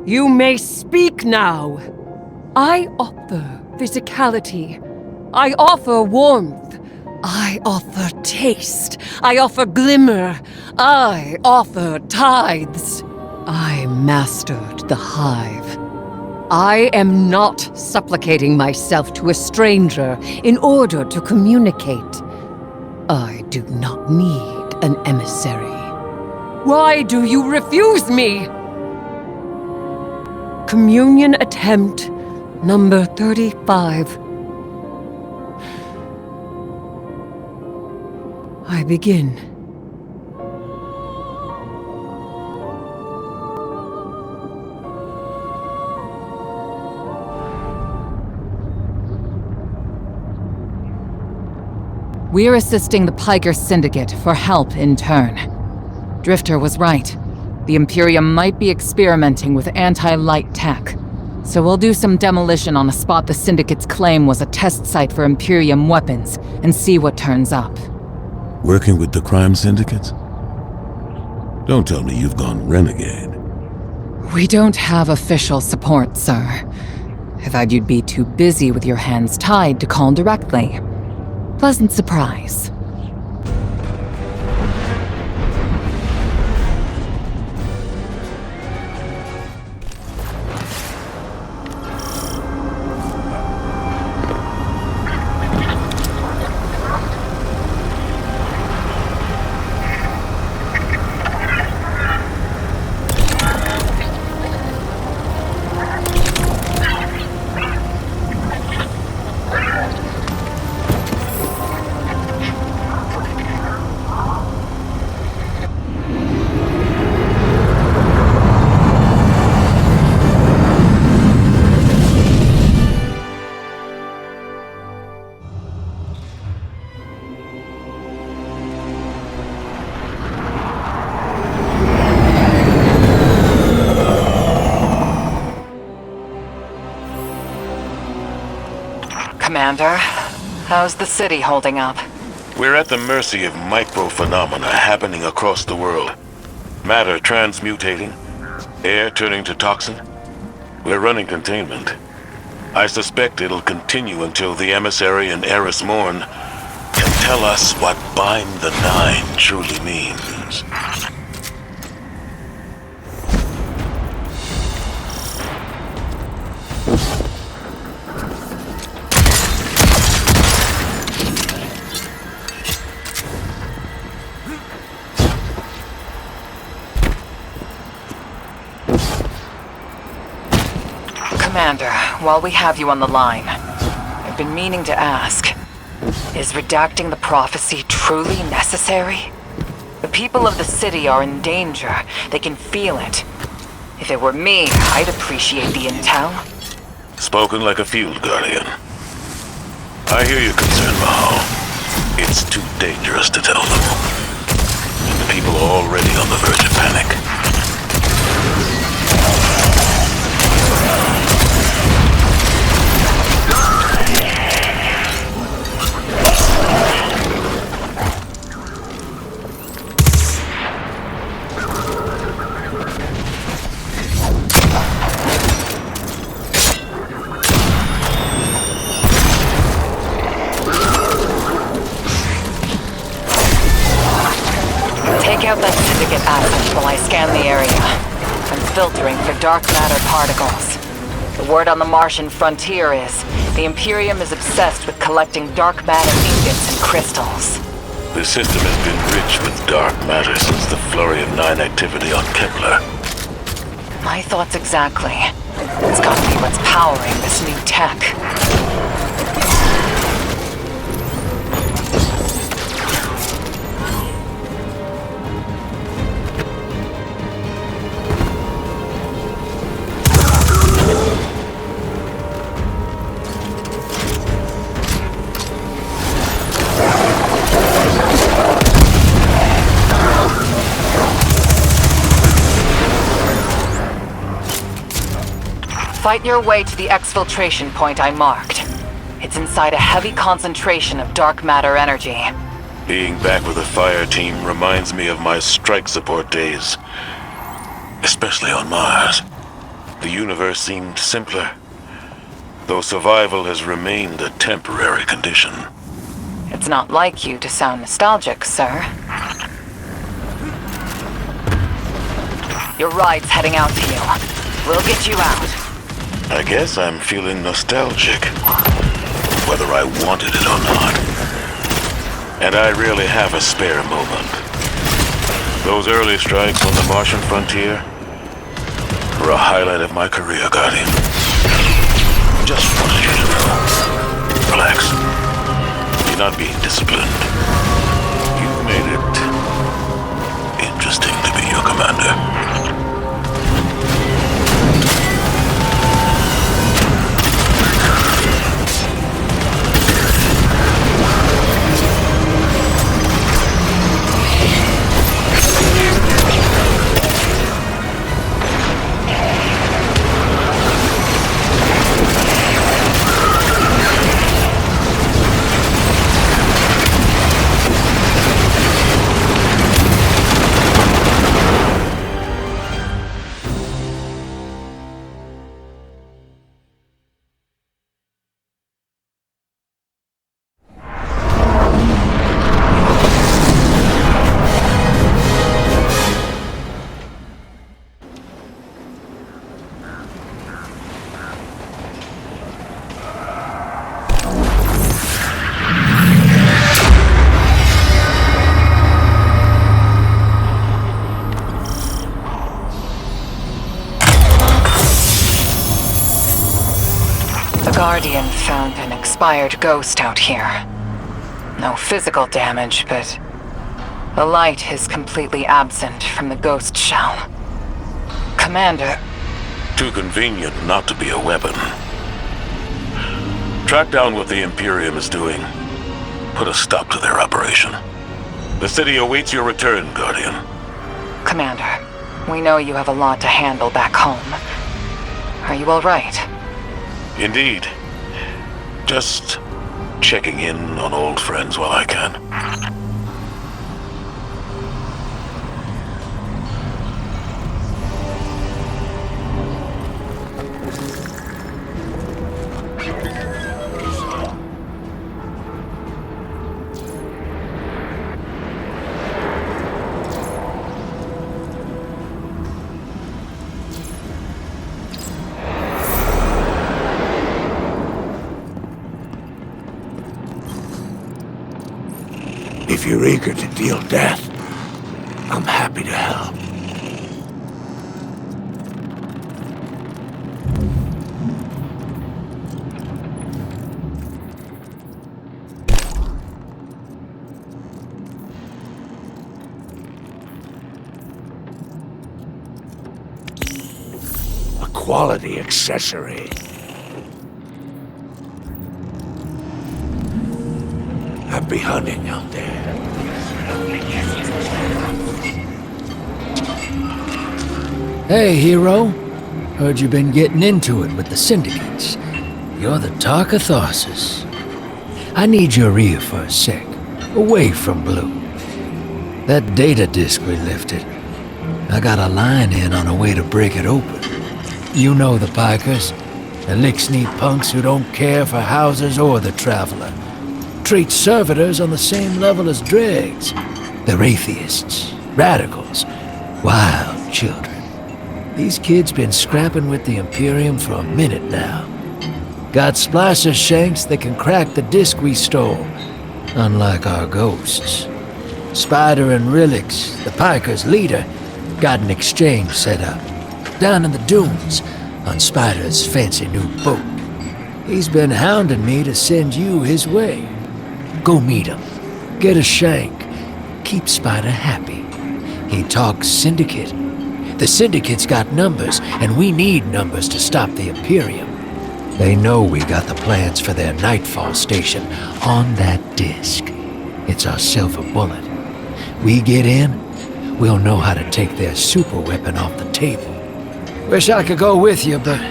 You may speak now. I offer physicality. I offer warmth. I offer taste. I offer glimmer. I offer tithes. I mastered the hive. I am not supplicating myself to a stranger in order to communicate. I do not need an emissary. Why do you refuse me? Communion attempt number 35. I begin. We're assisting the Piker Syndicate for help in turn. Drifter was right. The Imperium might be experimenting with anti-light tech. So we'll do some demolition on a spot the Syndicate's claim was a test site for Imperium weapons and see what turns up. Working with the crime syndicates? Don't tell me you've gone renegade. We don't have official support, sir. I thought you'd be too busy with your hands tied to call directly. Pleasant surprise. Commander. How's the city holding up? We're at the mercy of micro-phenomena happening across the world. Matter transmutating, air turning to toxin. We're running containment. I suspect it'll continue until the emissary and Eris Morn can tell us what Bind the Nine truly means. Commander, while we have you on the line, I've been meaning to ask, is redacting the prophecy truly necessary? The people of the city are in danger. They can feel it. If it were me, I'd appreciate the intel. Spoken like a field guardian. I hear your concern, Mahal. It's too dangerous to tell them. The people are already on the verge of panic. Take out that Syndicate asset while I scan the area. I'm filtering for dark matter particles. The word on the Martian frontier is, the Imperium is obsessed with collecting dark matter ingots and crystals. The system has been rich with dark matter since the Flurry of Nine activity on Kepler. My thoughts exactly. It's gotta be what's powering this new tech. Fight your way to the exfiltration point I marked. It's inside a heavy concentration of dark matter energy. Being back with a fire team reminds me of my strike support days. Especially on Mars. The universe seemed simpler, though survival has remained a temporary condition. It's not like you to sound nostalgic, sir. Your ride's heading out to you. We'll get you out. I guess I'm feeling nostalgic, whether I wanted it or not. And I really have a spare moment. Those early strikes on the Martian frontier were a highlight of my career, Guardian. Just wanted you to know. Relax. You're not being disciplined. You've made it interesting to be your commander. Guardian found an expired ghost out here. No physical damage, but the light is completely absent from the ghost shell. Commander... Too convenient not to be a weapon. Track down what the Imperium is doing. Put a stop to their operation. The city awaits your return, Guardian. Commander, we know you have a lot to handle back home. Are you all right? Indeed. Just checking in on old friends while I can. If you're eager to deal death, I'm happy to help. A quality accessory. Happy hunting out there. Hey, hero. Heard you've been getting into it with the Syndicates. You're the talk of Tharsis. I need your ear for a sec, away from Blue. That data disk we lifted, I got a line in on a way to break it open. You know the Pikers, the lick-sneak punks who don't care for houses or the traveler. Treat servitors on the same level as dregs. They're atheists, radicals, wild children. These kids been scrapping with the Imperium for a minute now. Got splasher shanks that can crack the disc we stole, unlike our ghosts. Spider and Relix, the Pikers' leader, got an exchange set up, down in the dunes, on Spider's fancy new boat. He's been hounding me to send you his way. Go meet him, get a shank, keep Spider happy. He talks Syndicate. The Syndicate's got numbers, and we need numbers to stop the Imperium. They know we got the plans for their Nightfall Station on that disc. It's our silver bullet. We get in, we'll know how to take their superweapon off the table. Wish I could go with you, but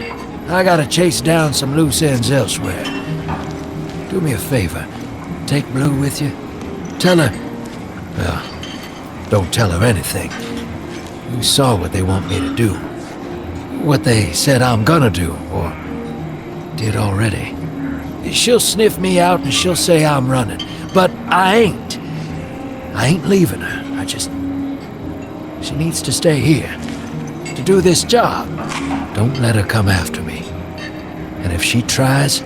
I gotta chase down some loose ends elsewhere. Do me a favor, take Blue with you. Tell her... well, don't tell her anything. You saw what they want me to do. What they said I'm gonna do, or did already. She'll sniff me out and she'll say I'm running, but I ain't. I ain't leaving her. She needs to stay here, to do this job. Don't let her come after me. And if she tries,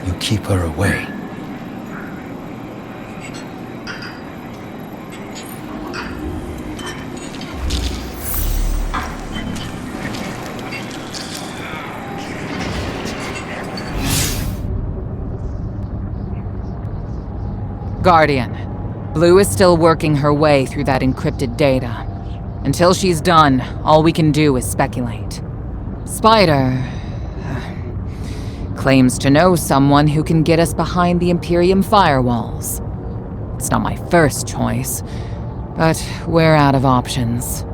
you keep her away. Guardian, Blue is still working her way through that encrypted data. Until she's done, all we can do is speculate. Spider... claims to know someone who can get us behind the Imperium firewalls. It's not my first choice, but we're out of options.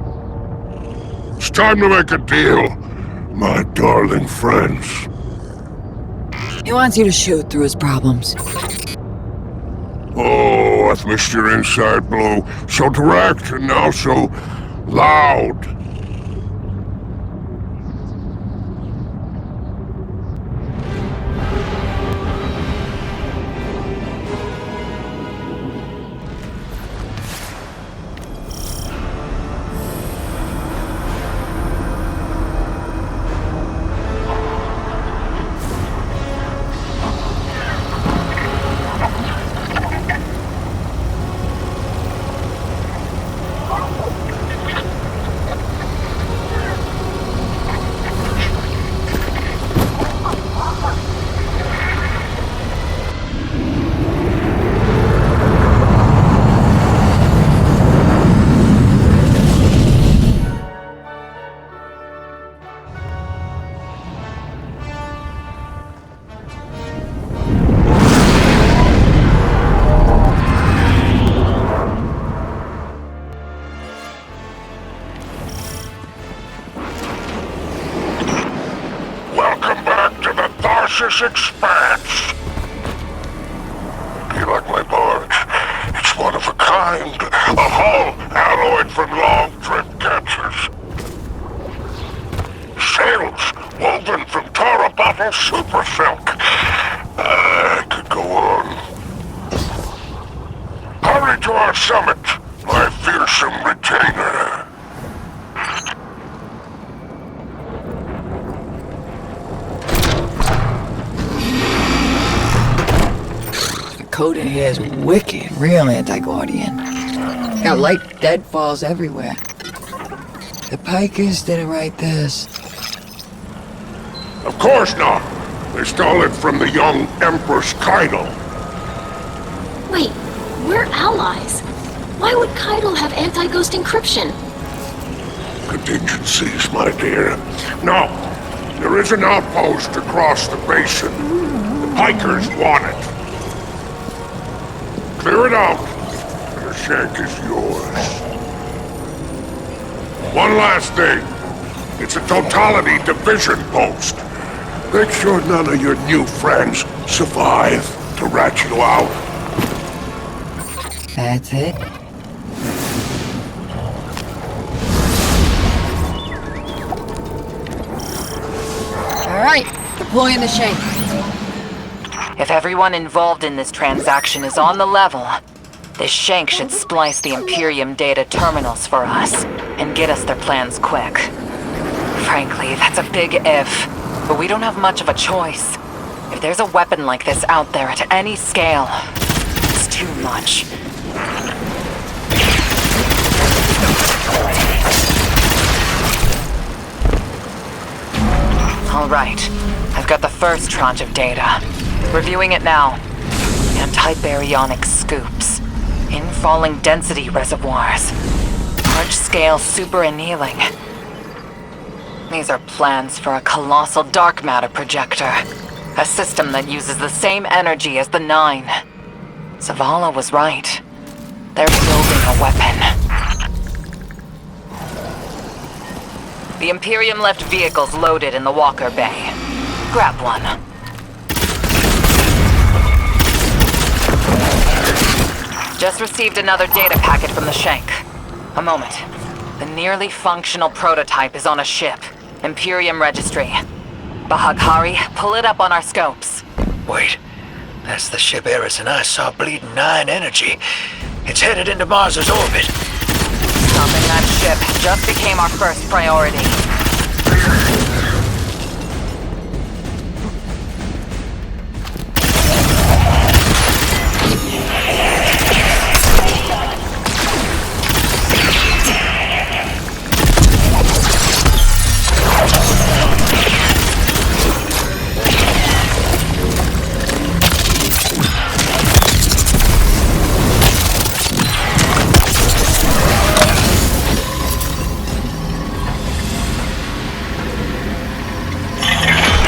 It's time to make a deal, my darling friends. He wants you to shoot through his problems. Oh, I've missed your inside, Blue. So direct and now so loud. Welcome back to the Tharsis Expanse. kind, a hull alloyed from long-trip catchers. Sails woven from Tarabattle super silk. I could go on. Hurry to our summit, my fearsome retainer. The code in here is wicked, real anti-Guardian. Got light deadfalls everywhere. The Pikers didn't write this. Of course not. They stole it from the young Empress Kydal. Wait, we're allies. Why would Kydal have anti-ghost encryption? Contingencies, my dear. No, there is an outpost across the basin. The Pikers want it. Clear it out, and the shank is yours. One last thing. It's a totality division post. Make sure none of your new friends survive to rat you out. That's it? Alright, deploying the shank. If everyone involved in this transaction is on the level, this shank should splice the Imperium data terminals for us and get us their plans quick. Frankly, that's a big if, but we don't have much of a choice. If there's a weapon like this out there at any scale, it's too much. All right, I've got the first tranche of data. Reviewing it now. Anti-baryonic scoops. Infalling density reservoirs. Large-scale super annealing. These are plans for a colossal dark matter projector. A system that uses the same energy as the Nine. Zavala was right. They're building a weapon. The Imperium left vehicles loaded in the Walker Bay. Grab one. Just received another data packet from the Shank. A moment. The nearly functional prototype is on a ship. Imperium registry. Bahaghari, pull it up on our scopes. Wait, that's the ship Eris and I saw bleeding 9 energy. It's headed into Mars's orbit. Stopping that ship just became our first priority.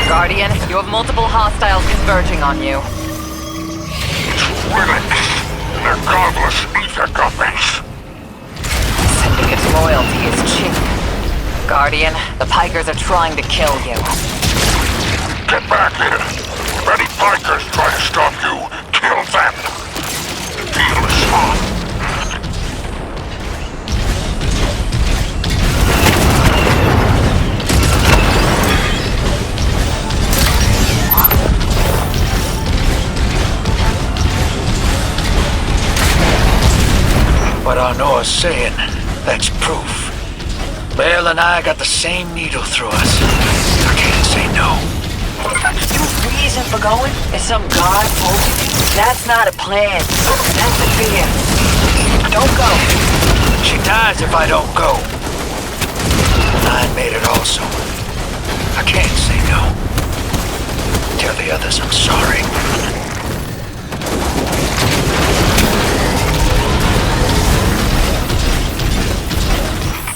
Guardian, you have multiple hostiles converging on you. Relics. They're godless ether guppies. Syndicate's loyalty is cheap. Guardian, the Pikers are trying to kill you. Get back here. If any Pikers try to stop you, kill them. The deal is on. What Arnora's saying, that's proof. Bale and I got the same needle through us. I can't say no. Your reason for going is some god told you? That's not a plan. That's a fear. Don't go. She dies if I don't go. I made it also. I can't say no. Tell the others I'm sorry.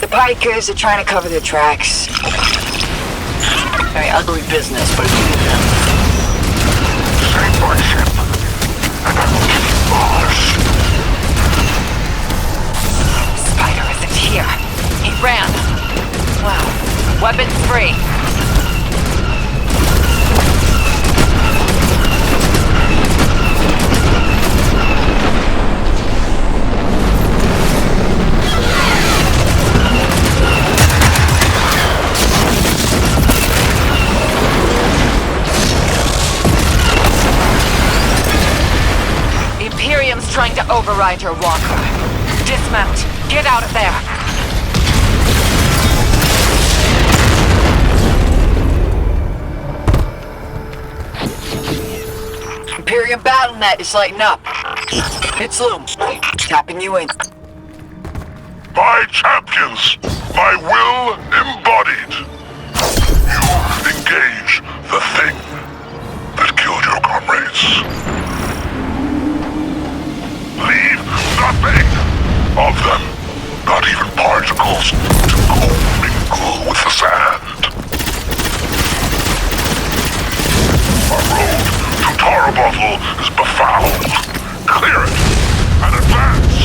The Pikers are trying to cover their tracks. Very ugly business, but it's good enough. Save my ship, and I will give you Mars. Spider isn't here. He ran. Wow. Weapons free. override your walker. Dismount. Get out of there. Imperium BattleNet is lighting up. It's Loom. Tapping you in. My champions, my will embodied. You engage the thing that killed your comrades. Leave nothing of them, not even particles, to co-mingle with the sand. Our road to Tarabattle is befouled. Clear it and advance.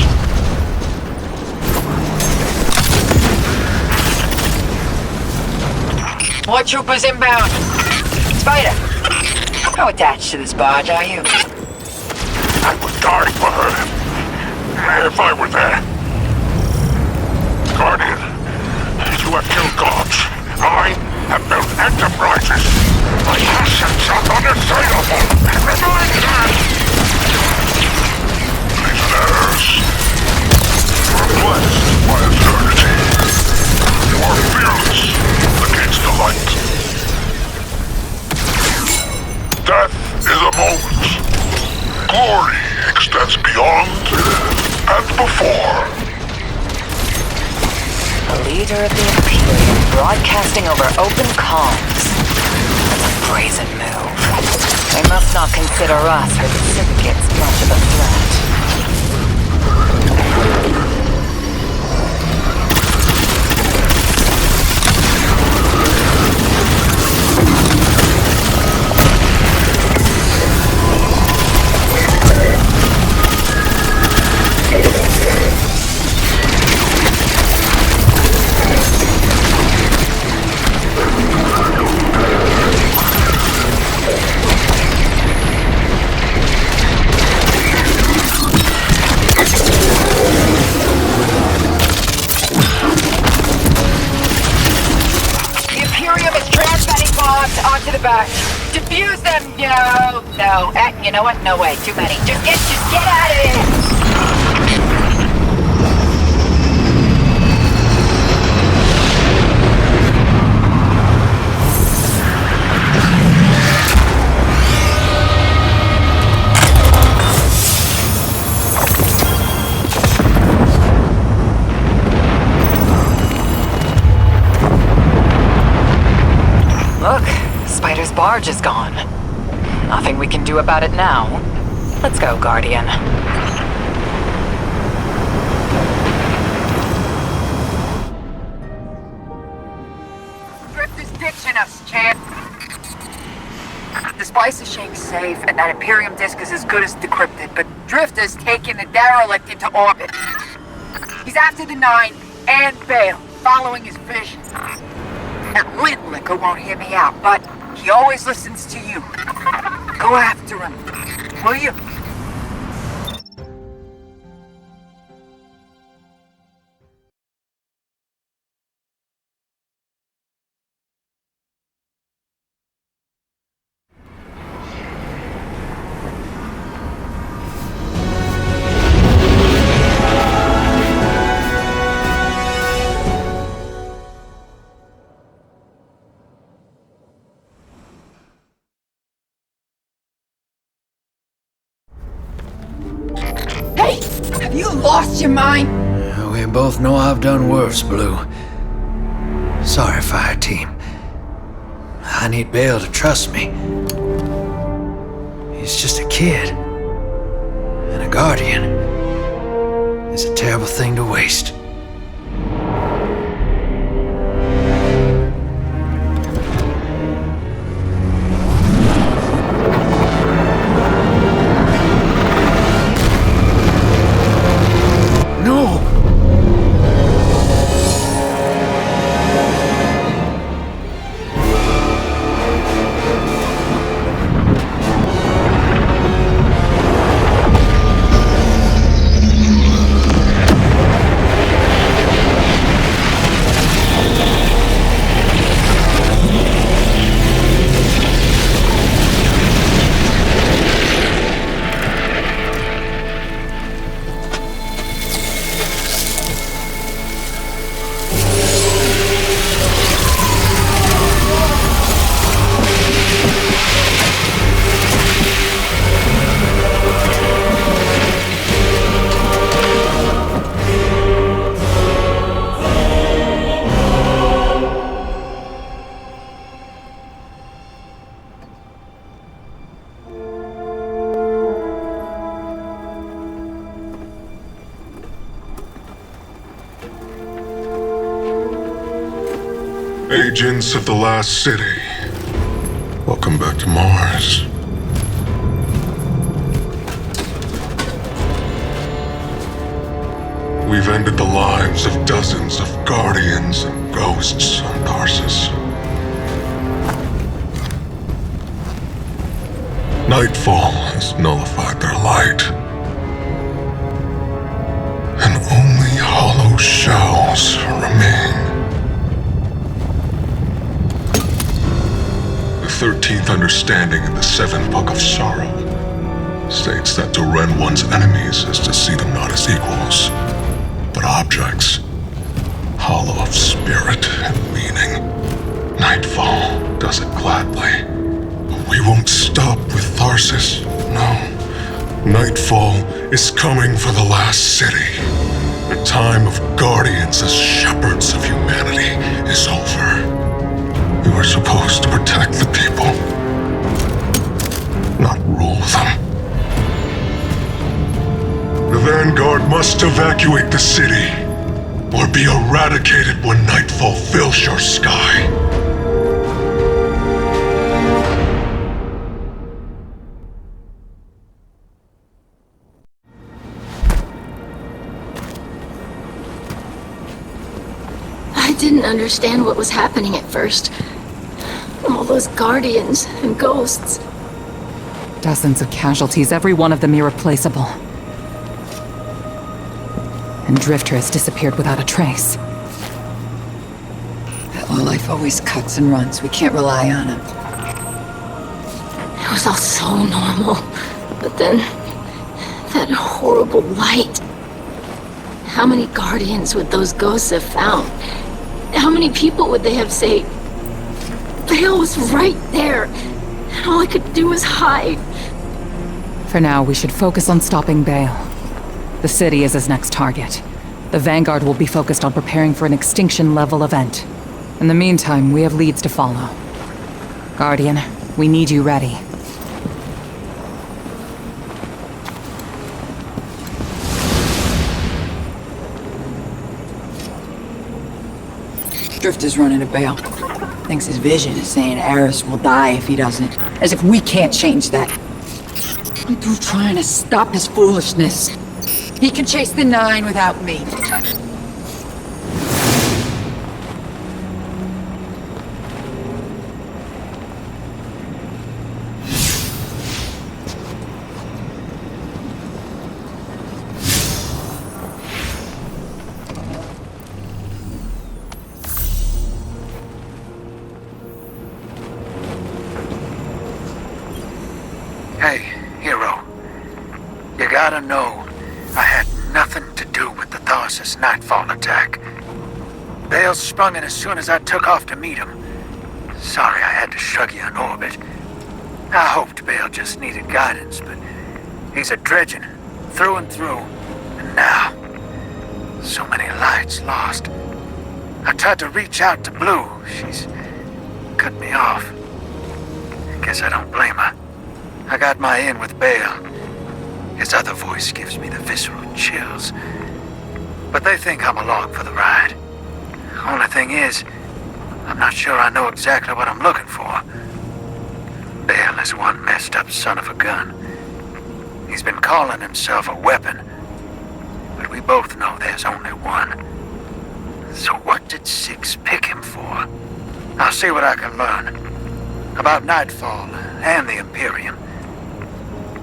More troopers inbound. Spider, how attached to this barge are you? I would die for her if I were there. Guardian, you have killed gods. I have built enterprises. My passions are unassailable. Remind that! Legionnaires, you are blessed by eternity. You are fearless against the light. Death is a moment. Glory extends beyond and before. The leader of the Imperium broadcasting over open comms. That's a brazen move. They must not consider us or the Syndicates much of a threat. Onto the back. Defuse them! No. You know what? No way. Too many. Just get out of here! Look, Spider's barge is gone. Nothing we can do about it now. Let's go, Guardian. Drift is ditching us, champ. The Spicer Shake's safe, and that Imperium disk is as good as decrypted, but Drift is taking the derelict into orbit. He's after the 9 and Bale, following his vision. That lint liquor won't hear me out, but he always listens to you. Go after him, will you? Have you lost your mind? We both know I've done worse, Blue. Sorry, Fireteam. I need Bale to trust me. He's just a kid. And a Guardian is a terrible thing to waste. Agents of the Last City, welcome back to Mars. We've ended the lives of dozens of guardians and ghosts on Tharsis. Nightfall has nullified their light. And only hollow shells remain. The 13th understanding in the 7th Book of Sorrow states that to rend one's enemies is to see them not as equals, but objects, hollow of spirit and meaning. Nightfall does it gladly. But we won't stop with Tharsis, no. Nightfall is coming for the Last City. The time of guardians as shepherds of humanity is over. We were supposed to protect the people, not rule them. The Vanguard must evacuate the city, or be eradicated when Nightfall fills your sky. I didn't understand what was happening at first. All those guardians and ghosts. Dozens of casualties, every one of them irreplaceable. And Drifter has disappeared without a trace. That lowlife always cuts and runs. We can't rely on him. It was all so normal. But then, that horrible light. How many guardians would those ghosts have found? How many people would they have saved? Bale was right there, and all I could do was hide. For now, we should focus on stopping Bale. The city is his next target. The Vanguard will be focused on preparing for an extinction-level event. In the meantime, we have leads to follow. Guardian, we need you ready. Drifter's running to Bale. Thinks his vision is saying Eris will die if he doesn't. As if we can't change that. I'm through trying to stop his foolishness. He can chase the 9 without me. Hey, Hero. You gotta know, I had nothing to do with the Tharsis Nightfall attack. Bale sprung it as soon as I took off to meet him. Sorry I had to shrug you in orbit. I hoped Bale just needed guidance, but he's a dredgen, through and through. And now, so many lights lost. I tried to reach out to Blue. She's cut me off. Guess I don't blame her. I got my in with Bale. His other voice gives me the visceral chills. But they think I'm along for the ride. Only thing is, I'm not sure I know exactly what I'm looking for. Bale is one messed up son of a gun. He's been calling himself a weapon. But we both know there's only one. So what did Six pick him for? I'll see what I can learn. About Nightfall and the Imperium.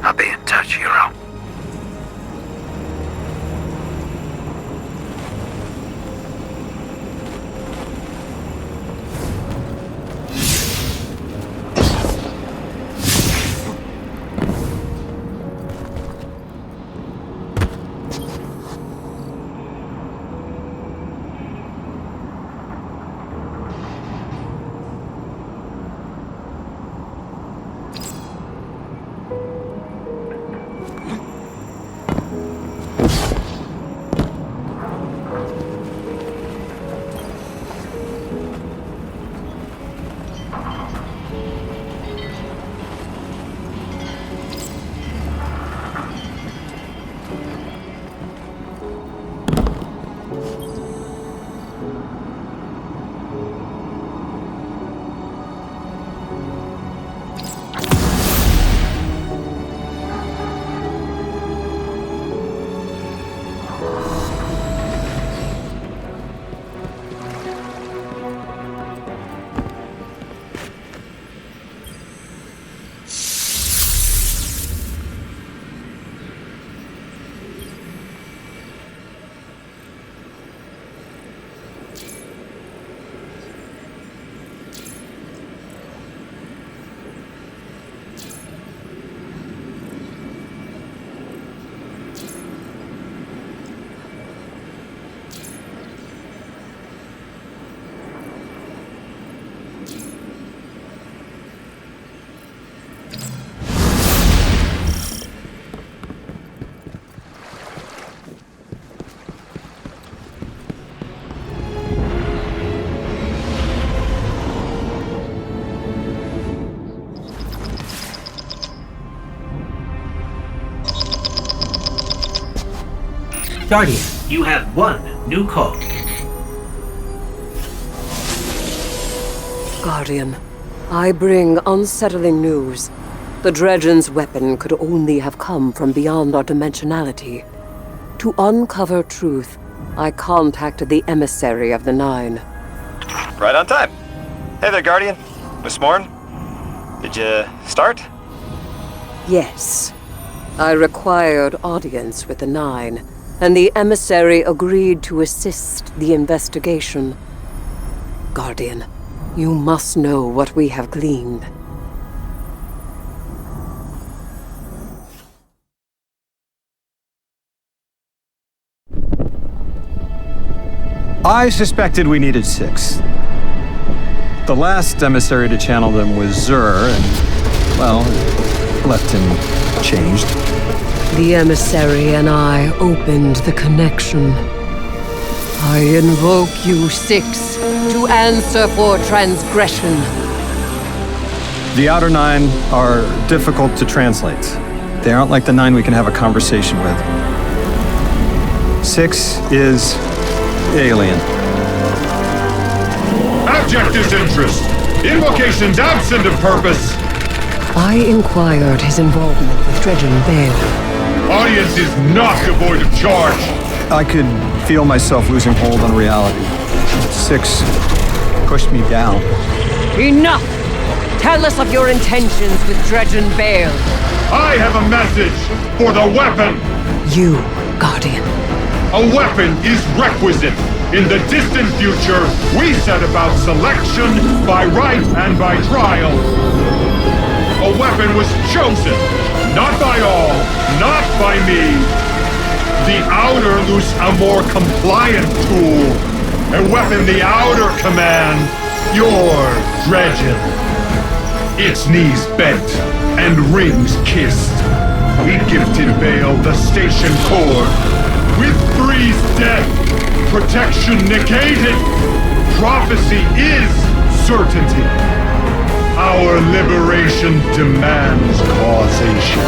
I'll be in touch, Hero. Guardian, you have one new call. Guardian, I bring unsettling news. The Dredgen's weapon could only have come from beyond our dimensionality. To uncover truth, I contacted the emissary of the Nine. Right on time. Hey there, Guardian. Miss Morn. Did you start? Yes. I required audience with the Nine, and the emissary agreed to assist the investigation. Guardian, you must know what we have gleaned. I suspected we needed 6. The last emissary to channel them was Zur, and, well, left him changed. The emissary and I opened the connection. I invoke you 6 to answer for transgression. The Outer Nine are difficult to translate. They aren't like the 9 we can have a conversation with. 6 is alien. Abject disinterest. Invocations absent of purpose. I inquired his involvement with Dredgen Bale. Audience is not devoid of charge. I could feel myself losing hold on reality. 6 pushed me down. Enough! Tell us of your intentions with Dredgen Bale. I have a message for the weapon. You, Guardian. A weapon is requisite. In the distant future, we set about selection by right and by trial. A weapon was chosen, not by all, not by me. The Outer loose a more compliant tool. A weapon the Outer command, your Dredgen. Its knees bent and rings kissed. We gifted Bale the station core. With Three's death, protection negated. Prophecy is certainty. Our liberation demands causation.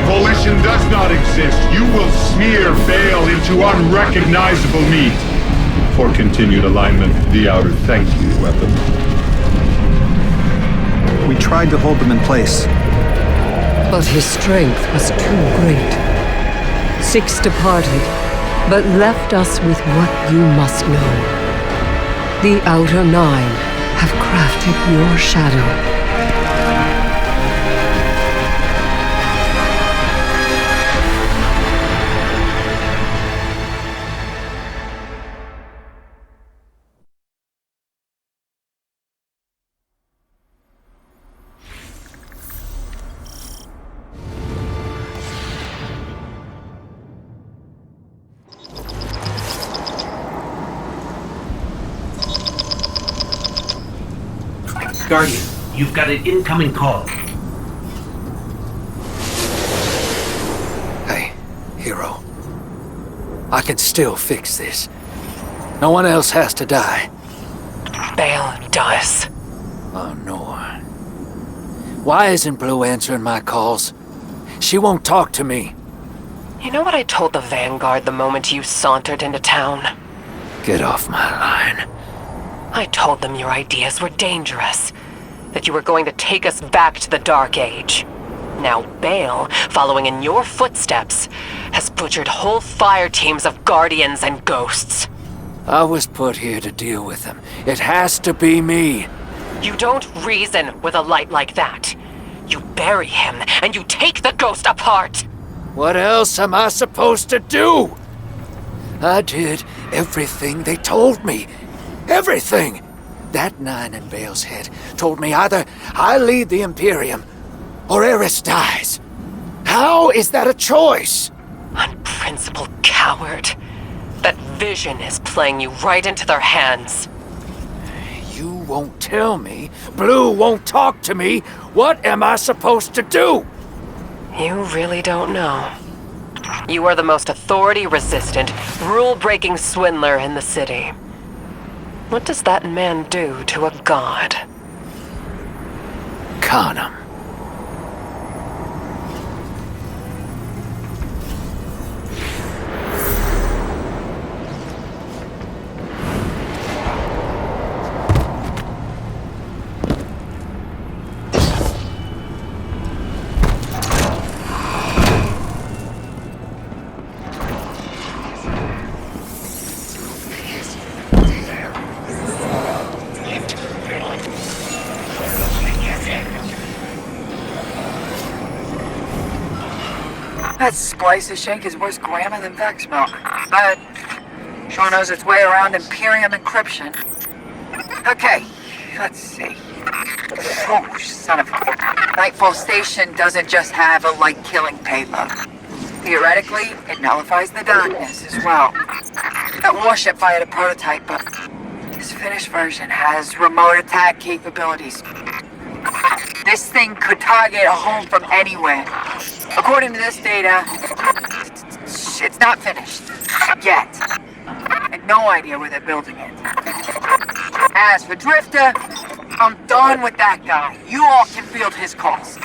Volition does not exist. You will smear Bale into unrecognizable meat. For continued alignment, the Outer thank you, weapon. We tried to hold them in place. But his strength was too great. 6 departed, but left us with what you must know. The Outer Nine have crafted your shadow. Guardian, you've got an incoming call. Hey, Hero. I can still fix this. No one else has to die. Bale does. Oh, no. Why isn't Blue answering my calls? She won't talk to me. You know what I told the Vanguard the moment you sauntered into town? Get off my line. I told them your ideas were dangerous. That you were going to take us back to the Dark Age. Now Bale, following in your footsteps, has butchered whole Fireteams of Guardians and Ghosts. I was put here to deal with them. It has to be me. You don't reason with a light like that. You bury him, and you take the Ghost apart! What else am I supposed to do? I did everything they told me. Everything! That 9 in Bale's head told me either I lead the Imperium or Eris dies. How is that a choice? Unprincipled coward. That vision is playing you right into their hands. You won't tell me. Blue won't talk to me. What am I supposed to do? You really don't know. You are the most authority-resistant, rule-breaking swindler in the city. What does that man do to a god? Con him. That splicer shank is worse grammar than Vex milk. But sure knows its way around Imperium encryption. Okay, let's see. Oh, son of a... Nightfall Station doesn't just have a light-killing payload. Theoretically, it nullifies the darkness as well. That warship fired a prototype, but this finished version has remote attack capabilities. This thing could target a home from anywhere. According to this data, it's not finished. Yet. And no idea where they're building it. As for Drifter, I'm done with that guy. You all can field his costs.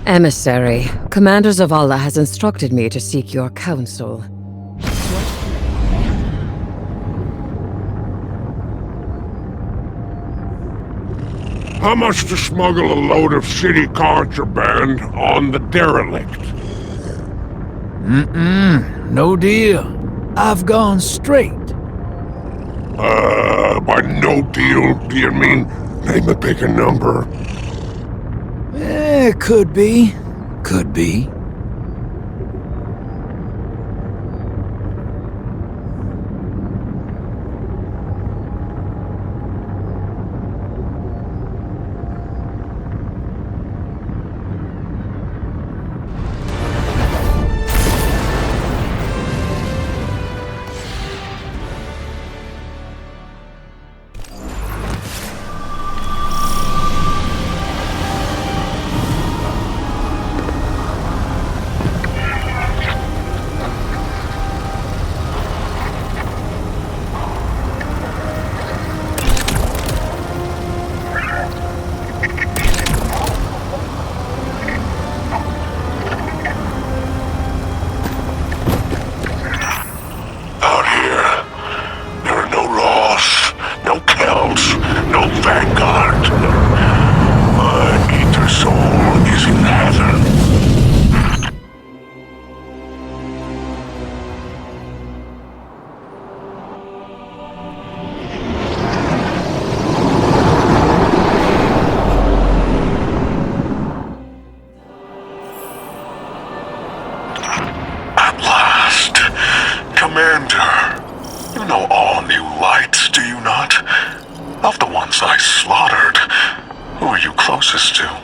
Emissary, Commander Zavala has instructed me to seek your counsel. How much to smuggle a load of city contraband on the derelict? No deal. I've gone straight. By no deal, do you mean name a bigger number? Could be. Could be. Commander, you know all new lights, do you not? Of the ones I slaughtered, Who are you closest to?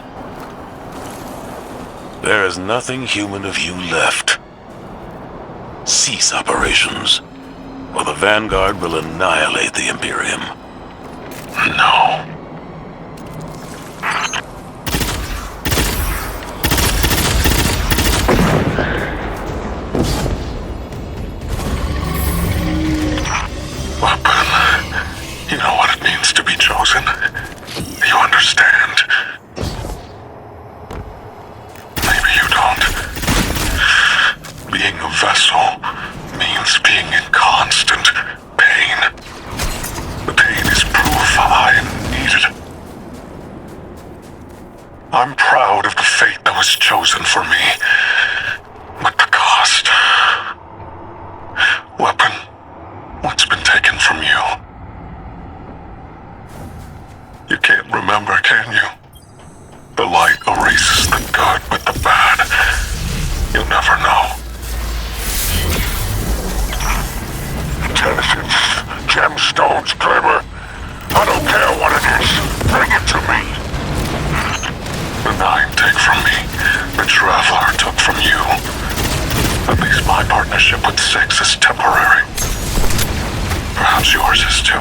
There is nothing human of you left. Cease operations, or the Vanguard will annihilate the Imperium. No. Weapon, you know what it means to be chosen. You understand. Maybe you don't. Being a vessel means being in constant pain. The pain is proof I am needed. I'm proud of the fate that was chosen for me. But the cost... Weapon, what's been taken from you? You can't remember, can you? The light erases the good with the bad. You'll never know. Intelligence, gemstones, Kramer. I don't care what it is. Bring it to me. The 9 take from me. The Traveler took from you. At least my partnership with 6 is temporary. Perhaps yours is too.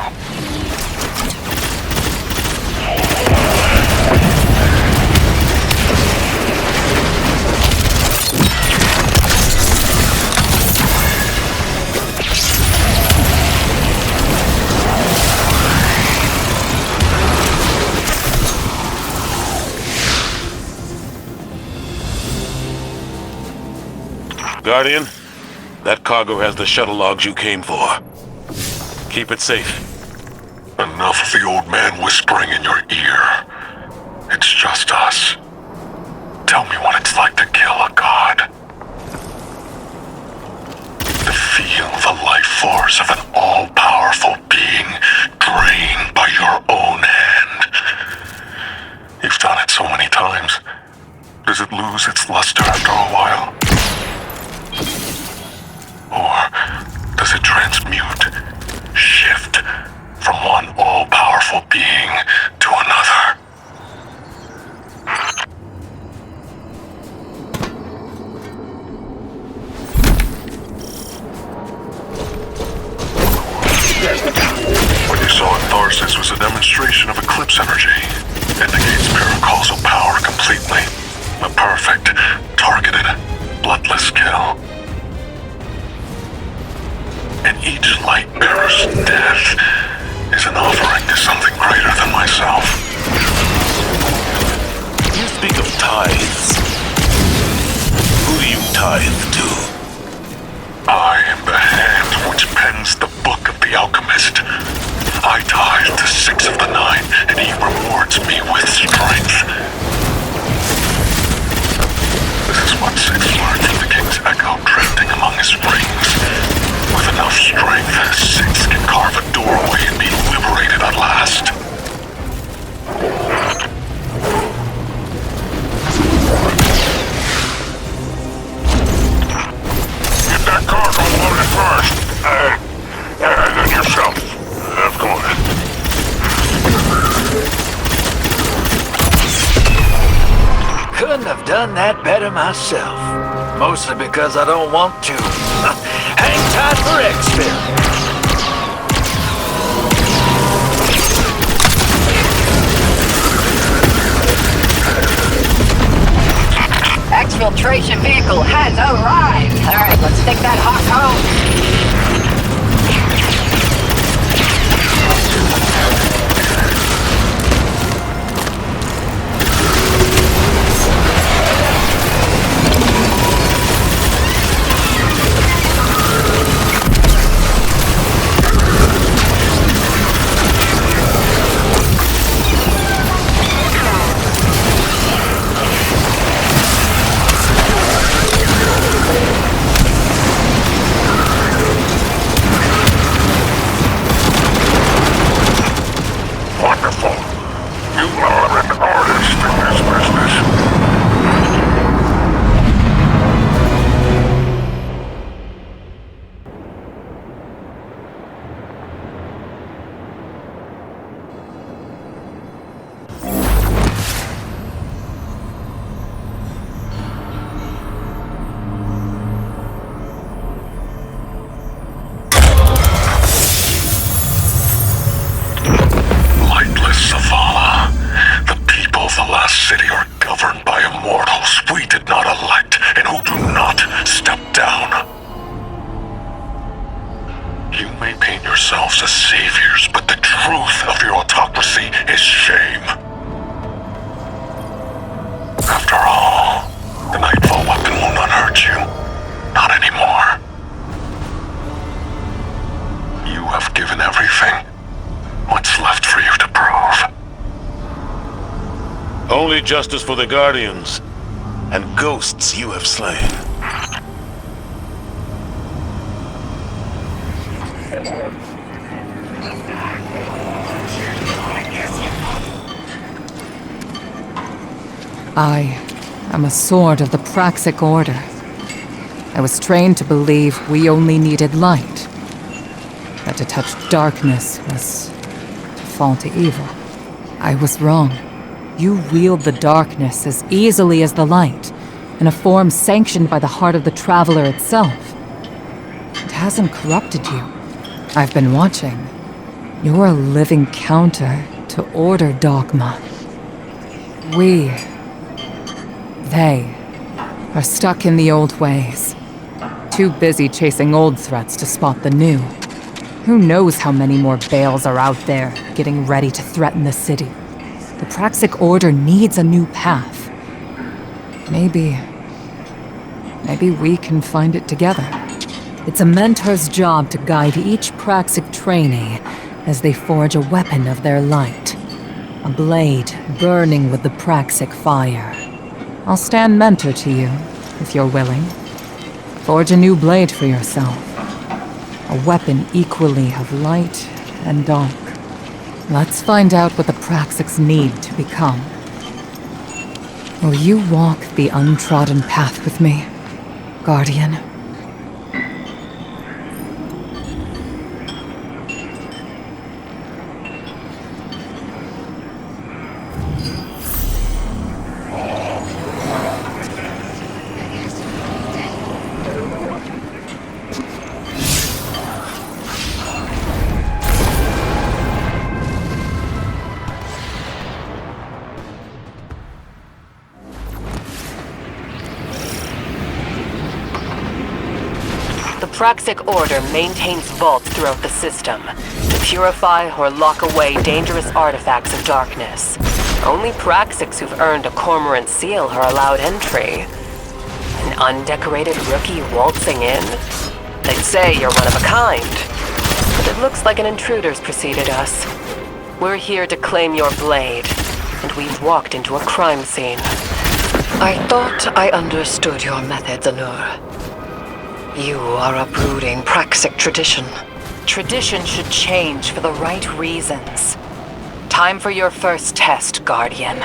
Guardian, that cargo has the shuttle logs you came for. Keep it safe. Enough of the old man whispering in your ear. It's just us. Tell me what it's like to kill a god. To feel the life force of an all-powerful being drained by your own hand. You've done it so many times. Does it lose its luster after a while? Or does it transmute, shift from one all-powerful being to another? What you saw in Tharsis was a demonstration of eclipse energy. It negates paracausal power completely. A perfect, targeted, bloodless kill. And each light bearer's death is an offering to something greater than myself. You speak of tithes. Who do you tithe to? I am the hand which pens the book of the alchemist. I tithe to 6 of the 9, and he rewards me with strength. This is what 6 learned from the king's echo drifting among his rings. With enough strength, 6 can carve a doorway and be liberated at last. Get that cargo loaded first. And then yourself. Of course. Couldn't have done that better myself. Mostly because I don't want to. Hang tight for exfil. Exfiltration vehicle has arrived. All right, let's take that hawk home. yourselves as saviors, but the truth of your autocracy is shame. After all, the Nightfall weapon will not hurt you. Not anymore. You have given everything. What's left for you to prove? Only justice for the Guardians, and ghosts you have slain. I am a sword of the Praxic Order. I was trained to believe we only needed light. That to touch darkness was to fall to evil. I was wrong. You wield the darkness as easily as the light, in a form sanctioned by the heart of the Traveler itself. It hasn't corrupted you. I've been watching. You're a living counter to Order dogma. They are stuck in the old ways. Too busy chasing old threats to spot the new. Who knows how many more Bales are out there, getting ready to threaten the city. The Praxic Order needs a new path. Maybe we can find it together. It's a mentor's job to guide each Praxic trainee as they forge a weapon of their light. A blade burning with the Praxic fire. I'll stand mentor to you, if you're willing. Forge a new blade for yourself. A weapon equally of light and dark. Let's find out what the Praxics need to become. Will you walk the untrodden path with me, Guardian? The Praxic Order maintains vaults throughout the system to purify or lock away dangerous artifacts of darkness. Only Praxics who've earned a Cormorant seal are allowed entry. An undecorated rookie waltzing in? They'd say you're one of a kind. But it looks like an intruder's preceded us. We're here to claim your blade, and we've walked into a crime scene. I thought I understood your methods, Anur. You are uprooting Praxic tradition. Tradition should change for the right reasons. Time for your first test, Guardian.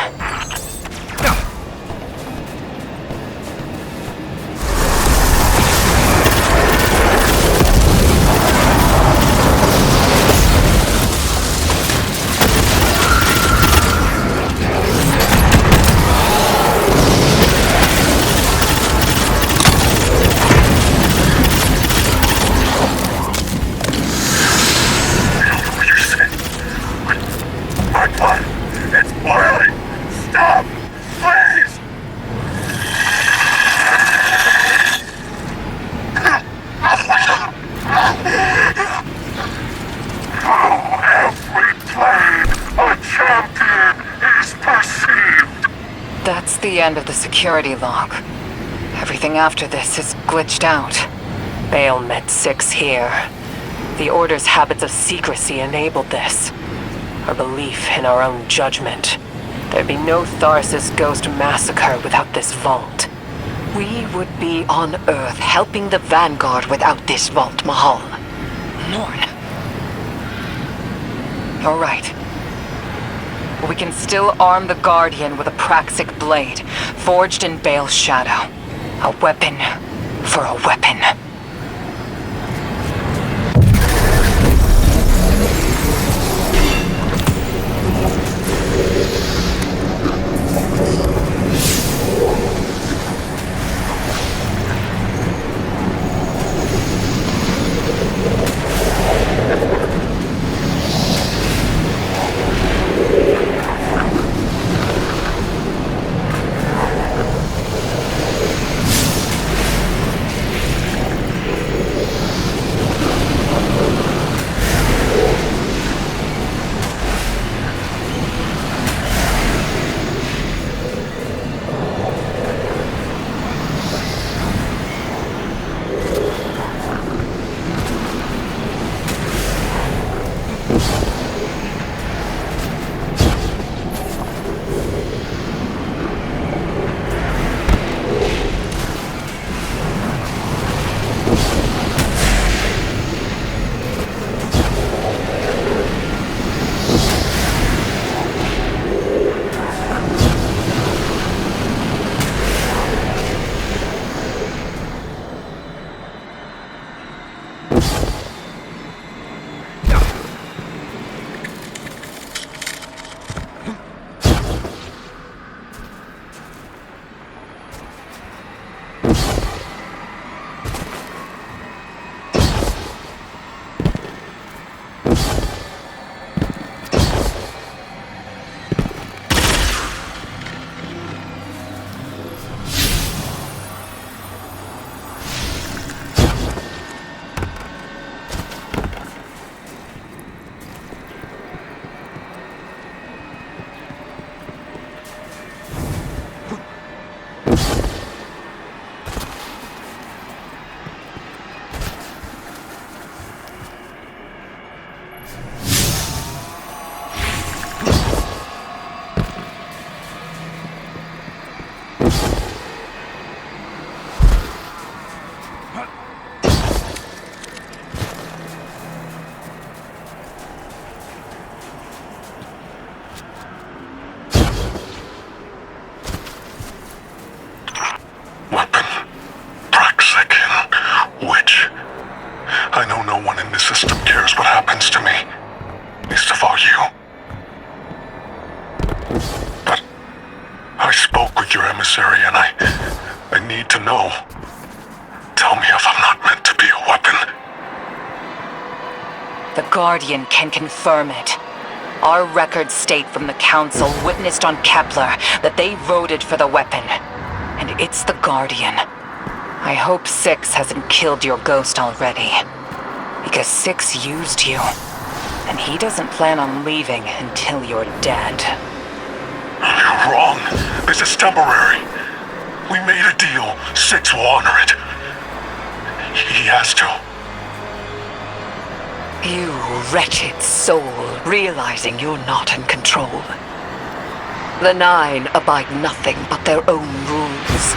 That's the end of the security log. Everything after this is glitched out. Bale met 6 here. The Order's habits of secrecy enabled this. Our belief in our own judgment. There'd be no Tharsis ghost massacre without this vault. We would be on Earth helping the Vanguard without this vault, Mahal. Norn. All right. We can still arm the Guardian with a Praxic blade, forged in Bale's shadow. A weapon for a weapon. I know no one in the system cares what happens to me. Least of all you. But I spoke with your emissary and I need to know. Tell me if I'm not meant to be a weapon. The Guardian can confirm it. Our records state from the Council witnessed on Kepler that they voted for the weapon. And it's the Guardian. I hope Six hasn't killed your ghost already. Because Six used you. And he doesn't plan on leaving until you're dead. You're wrong. This is temporary. We made a deal. Six will honor it. He has to. You wretched soul, realizing you're not in control. The Nine abide nothing but their own rules.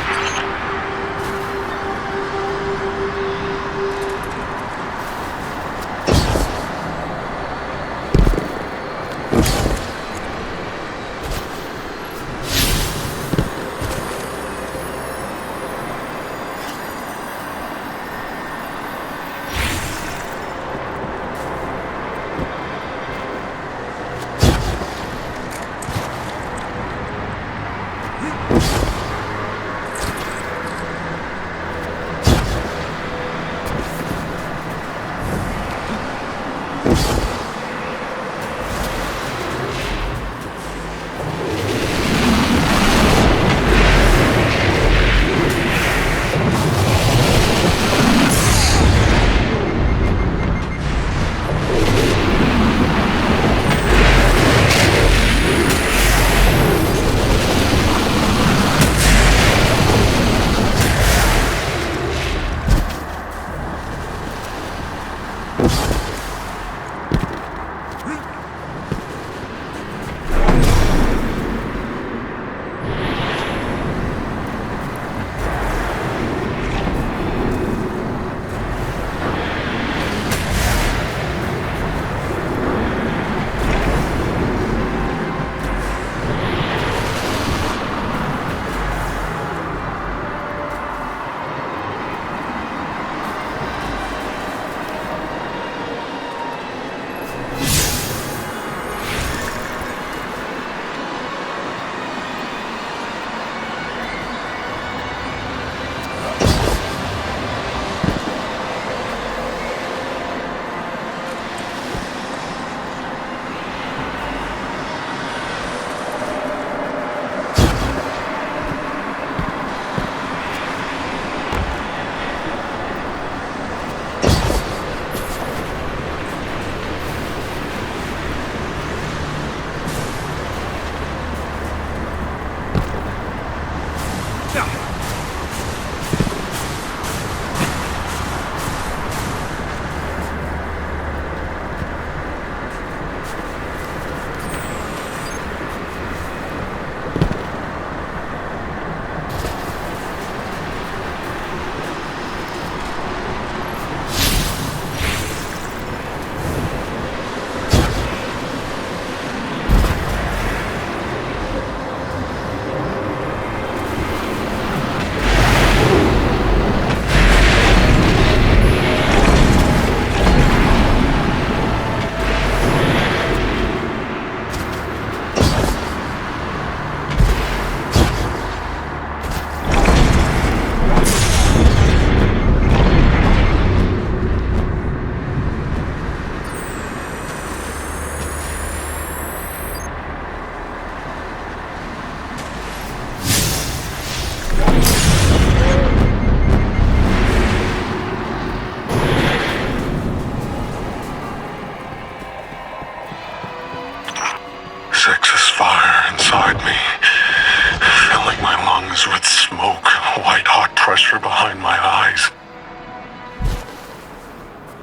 pressure behind my eyes.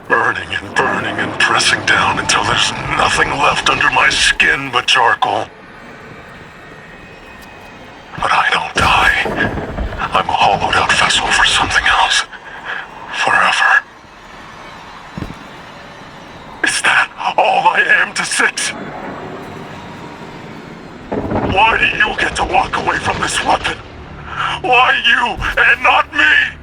Burning and burning and pressing down until there's nothing left under my skin but charcoal. But I don't die. I'm a hollowed out vessel for something else. Forever. Is that all I am to Six? Why do you get to walk away from this weapon? Why you and not me?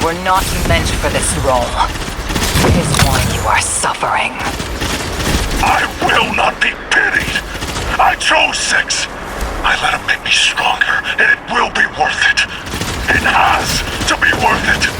were not meant for this role. It is why you are suffering. I will not be pitied! I chose 6! I let him make me stronger, and it will be worth it! It has to be worth it!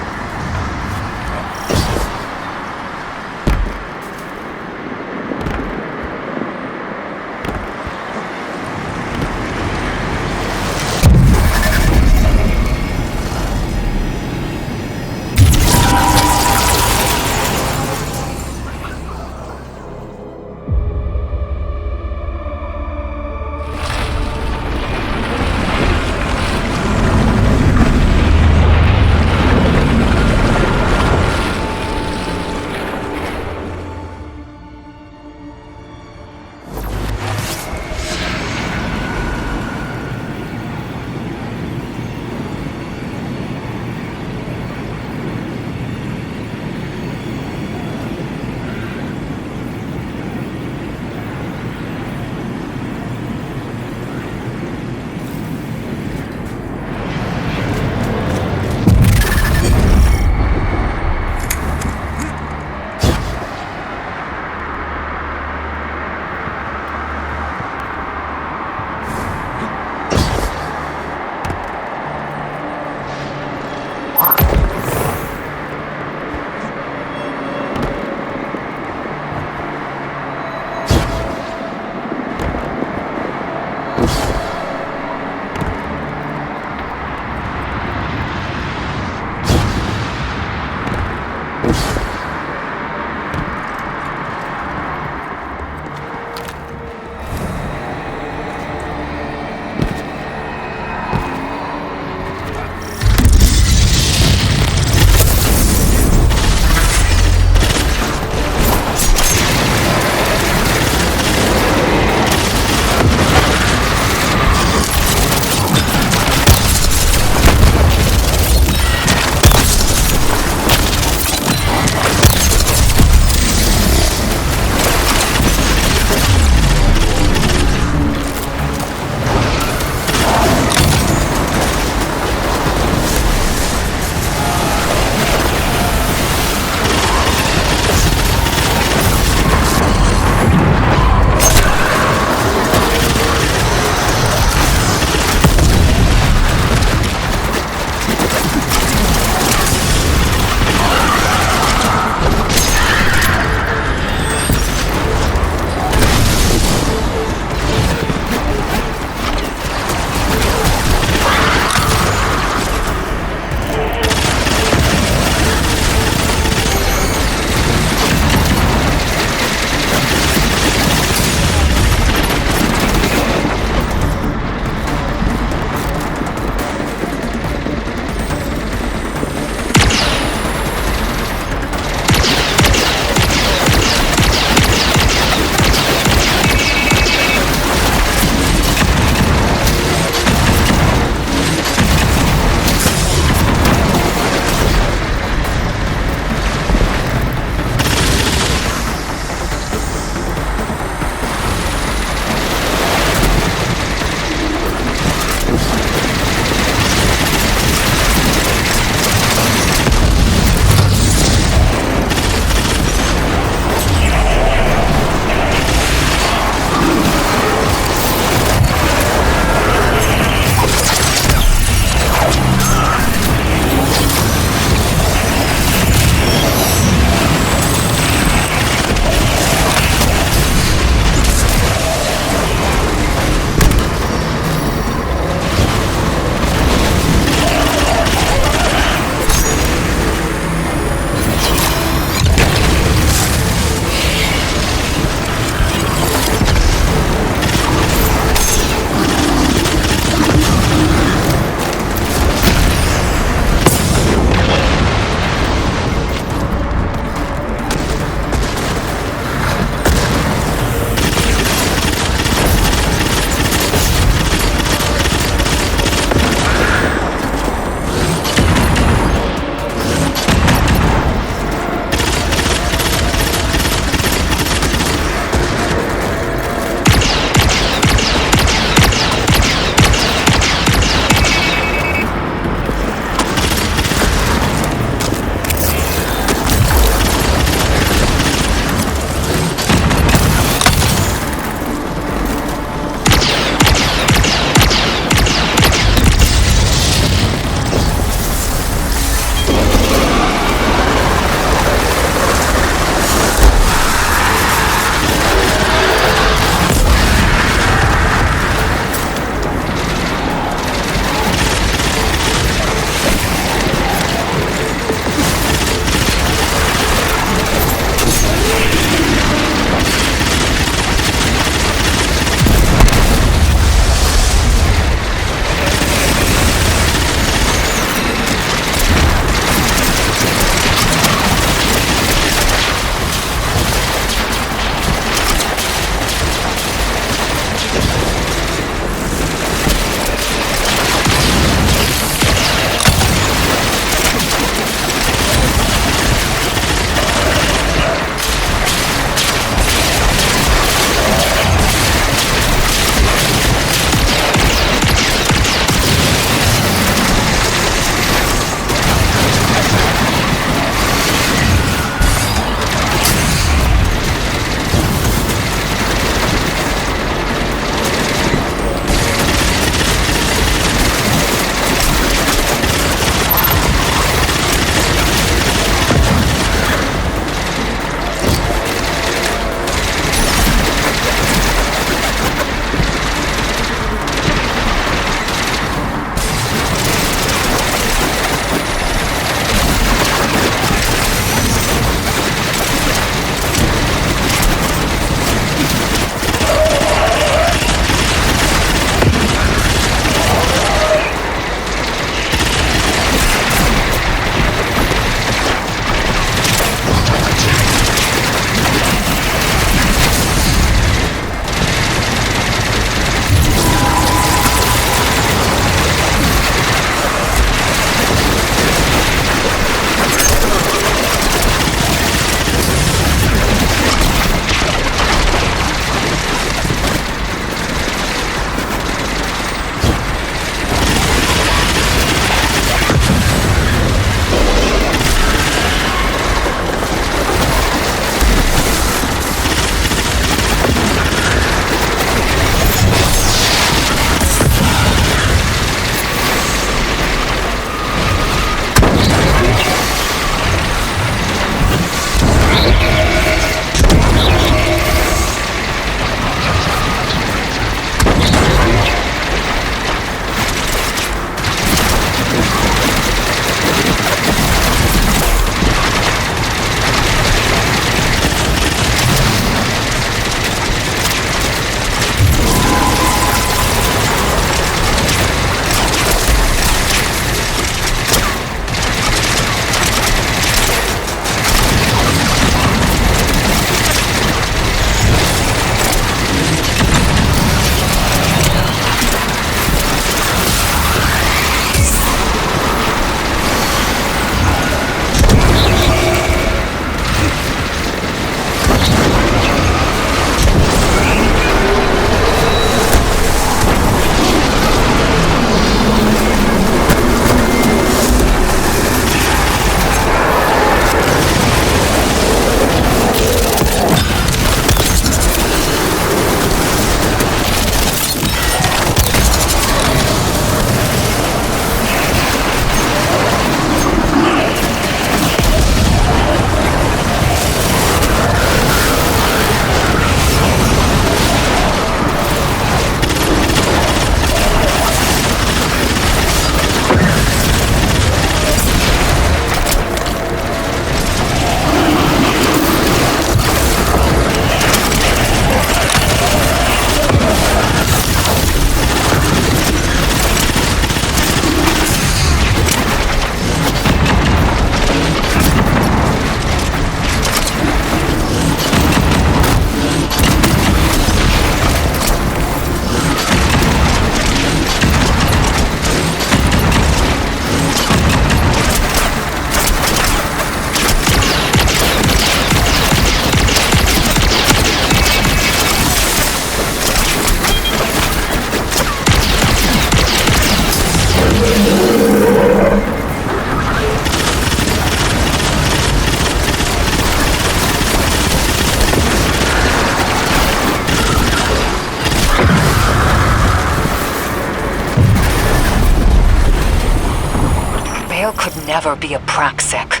Gale could never be a Praxic.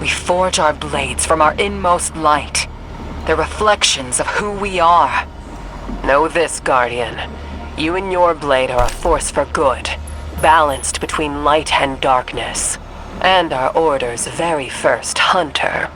We forge our blades from our inmost light. They're reflections of who we are. Know this, Guardian. You and your blade are a force for good, balanced between light and darkness. And our Order's very first hunter.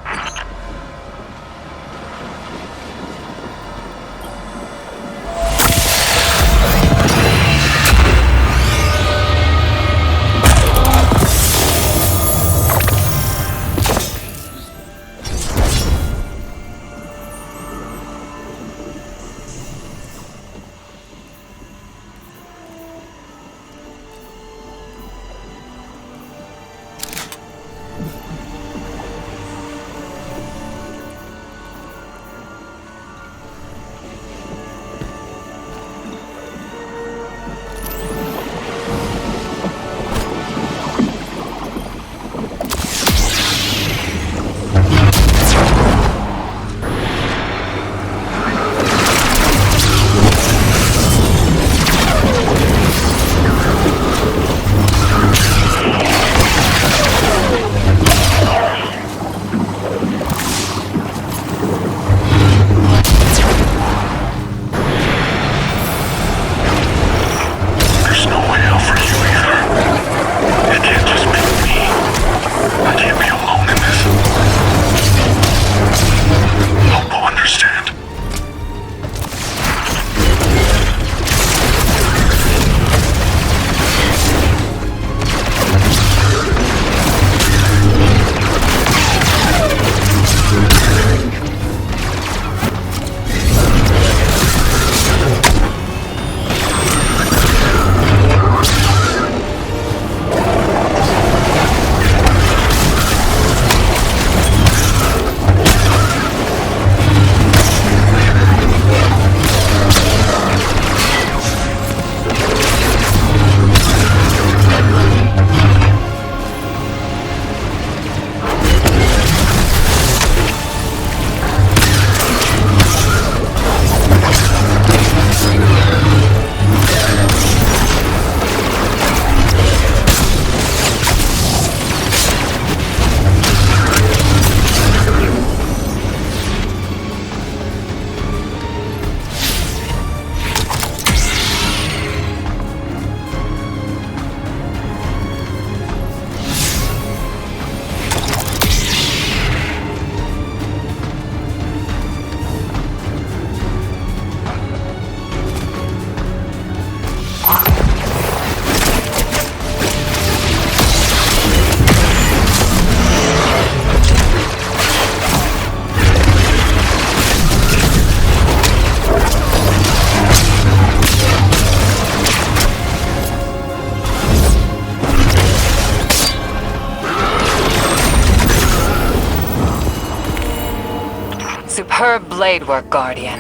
Superb blade work, Guardian.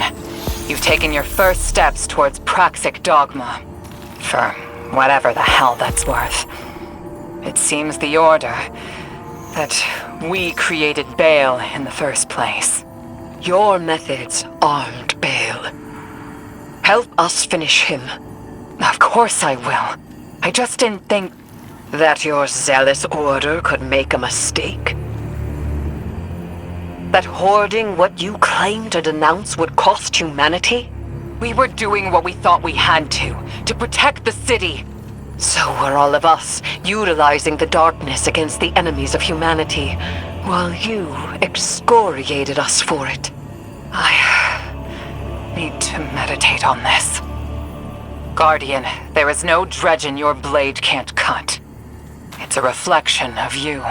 You've taken your first steps towards Praxic dogma. For whatever the hell that's worth. It seems the Order that we created Bale in the first place. Your methods armed Bale. Help us finish him. Of course I will. I just didn't think that your zealous Order could make a mistake. That hoarding what you claim to denounce would cost humanity? We were doing what we thought we had to protect the city. So were all of us, utilizing the darkness against the enemies of humanity, while you excoriated us for it. I need to meditate on this. Guardian, there is no dredging your blade can't cut. It's a reflection of you.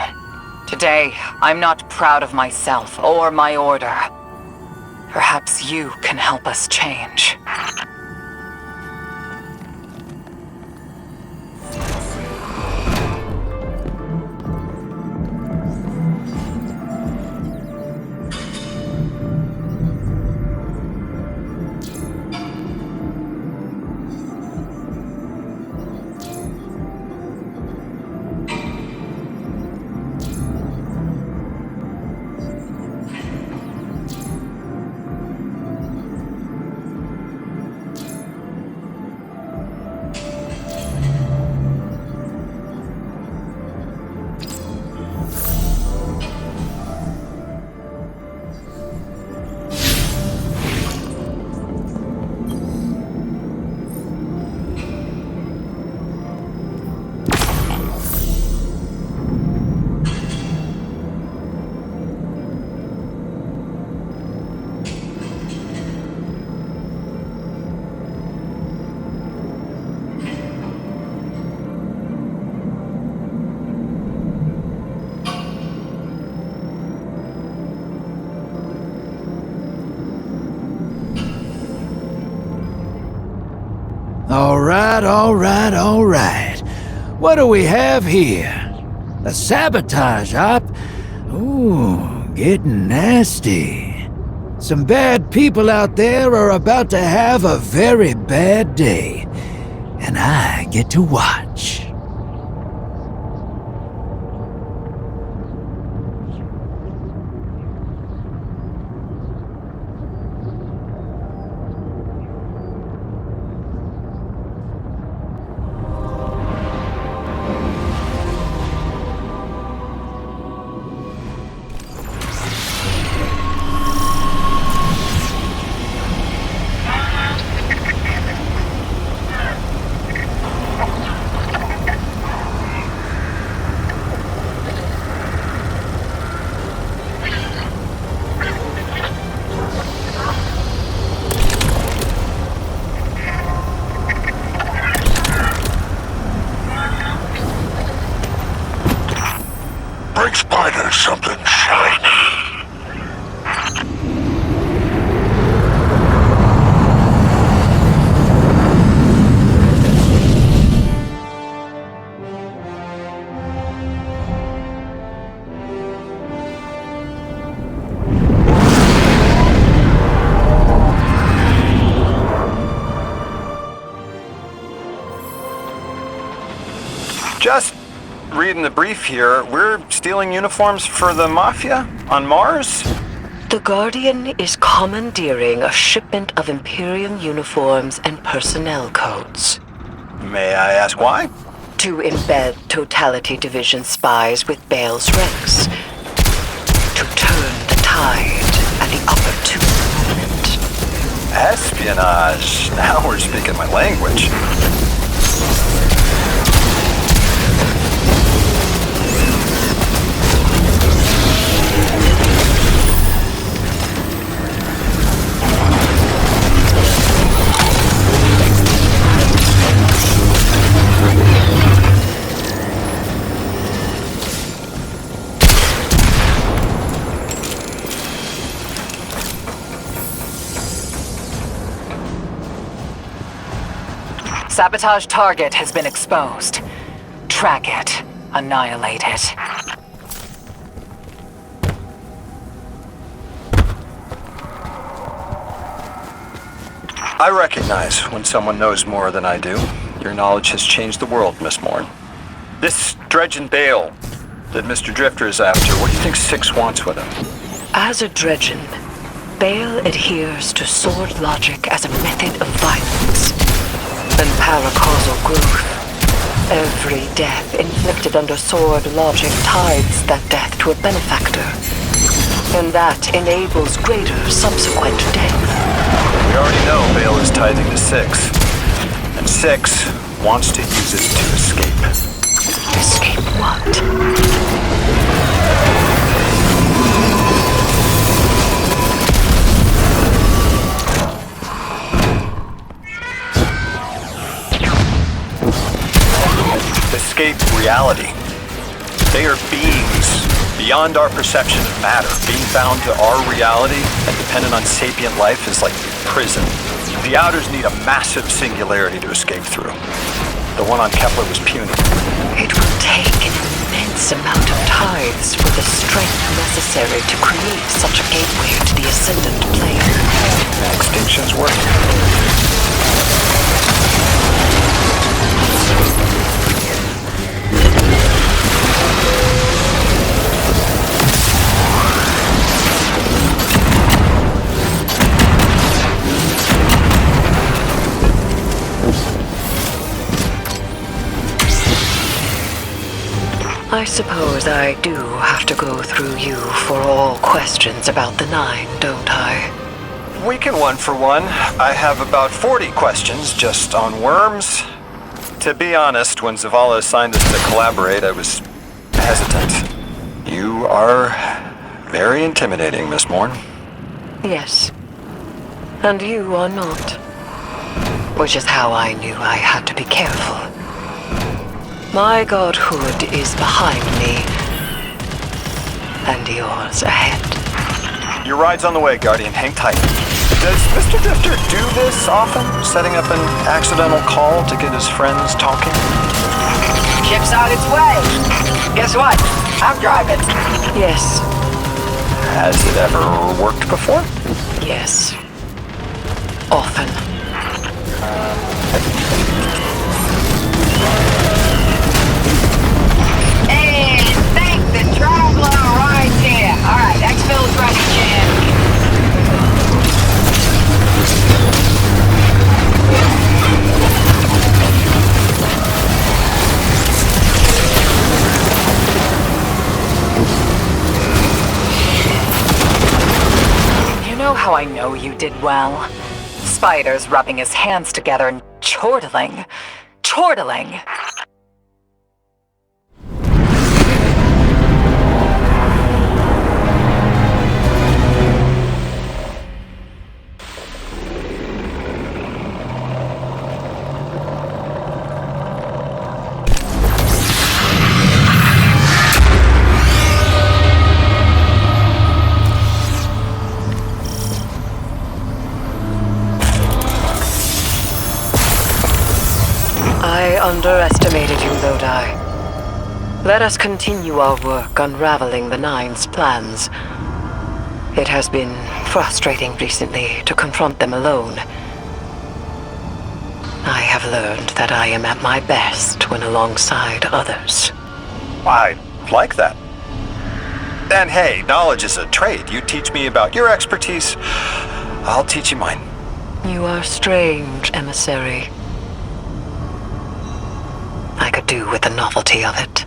Today, I'm not proud of myself or my Order. Perhaps you can help us change. Alright. What do we have here? A sabotage op? Ooh, getting nasty. Some bad people out there are about to have a very bad day. And I get to watch. Bring Spider something shiny. Just reading the brief here, we're stealing uniforms for the Mafia on Mars? The Guardian is commandeering a shipment of Imperium uniforms and personnel codes. May I ask why? To embed Totality Division spies with Bale's ranks. To turn the tide at the upper two movement. Espionage. Now we're speaking my language. Sabotage target has been exposed. Track it. Annihilate it. I recognize when someone knows more than I do. Your knowledge has changed the world, Miss Morn. This Dredgen Bale that Mr. Drifter is after, what do you think Six wants with him? As a Dredgen, Bale adheres to sword logic as a method of violence and paracausal growth. Every death inflicted under sword logic tides that death to a benefactor, and that enables greater subsequent death. We already know Bale is tithing to Six, and Six wants to use it to escape. Escape what? Escape reality. They are beings beyond our perception of matter. Being bound to our reality and dependent on sapient life is like prison. The Outers need a massive singularity to escape through. The one on Kepler was puny. It will take an immense amount of tides for the strength necessary to create such a gateway to the Ascendant plane. Extinction's working. I suppose I do have to go through you for all questions about the Nine, don't I? We can one for one. I have about 40 questions just on worms. To be honest, when Zavala assigned us to collaborate, I was hesitant. You are very intimidating, Miss Morn. Yes. And you are not. Which is how I knew I had to be careful. My godhood is behind me, and yours ahead. Your ride's on the way, Guardian. Hang tight. Does Mr. Drifter do this often? Setting up an accidental call to get his friends talking? Ship's on its way. Guess what? I'm driving. Yes. Has it ever worked before? Yes. Often. And thank the traveler right here. Alright, exfil's ready, Jim. You know how I know you did well? Spider's rubbing his hands together and chortling. Chortling. I underestimated you, Lodi. Let us continue our work unraveling the Nine's plans. It has been frustrating recently to confront them alone. I have learned that I am at my best when alongside others. I like that. And hey, knowledge is a trade. You teach me about your expertise, I'll teach you mine. You are strange, emissary. I could do with the novelty of it.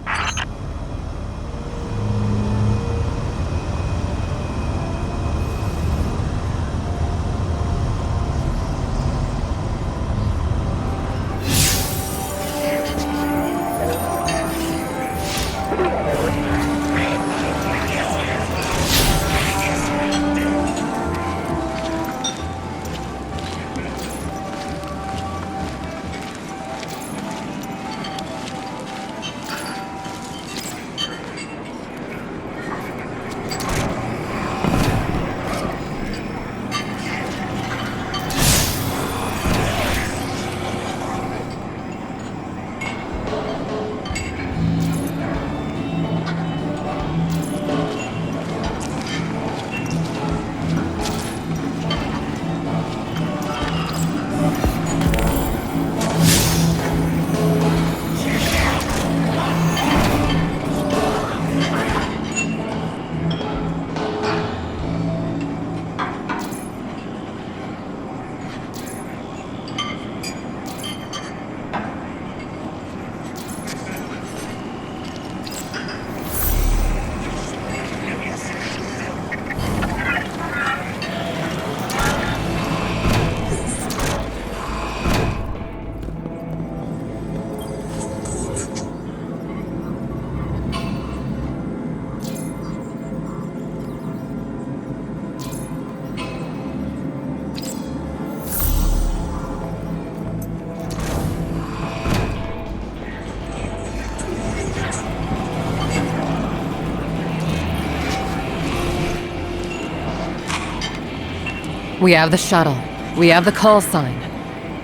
We have the shuttle. We have the call sign.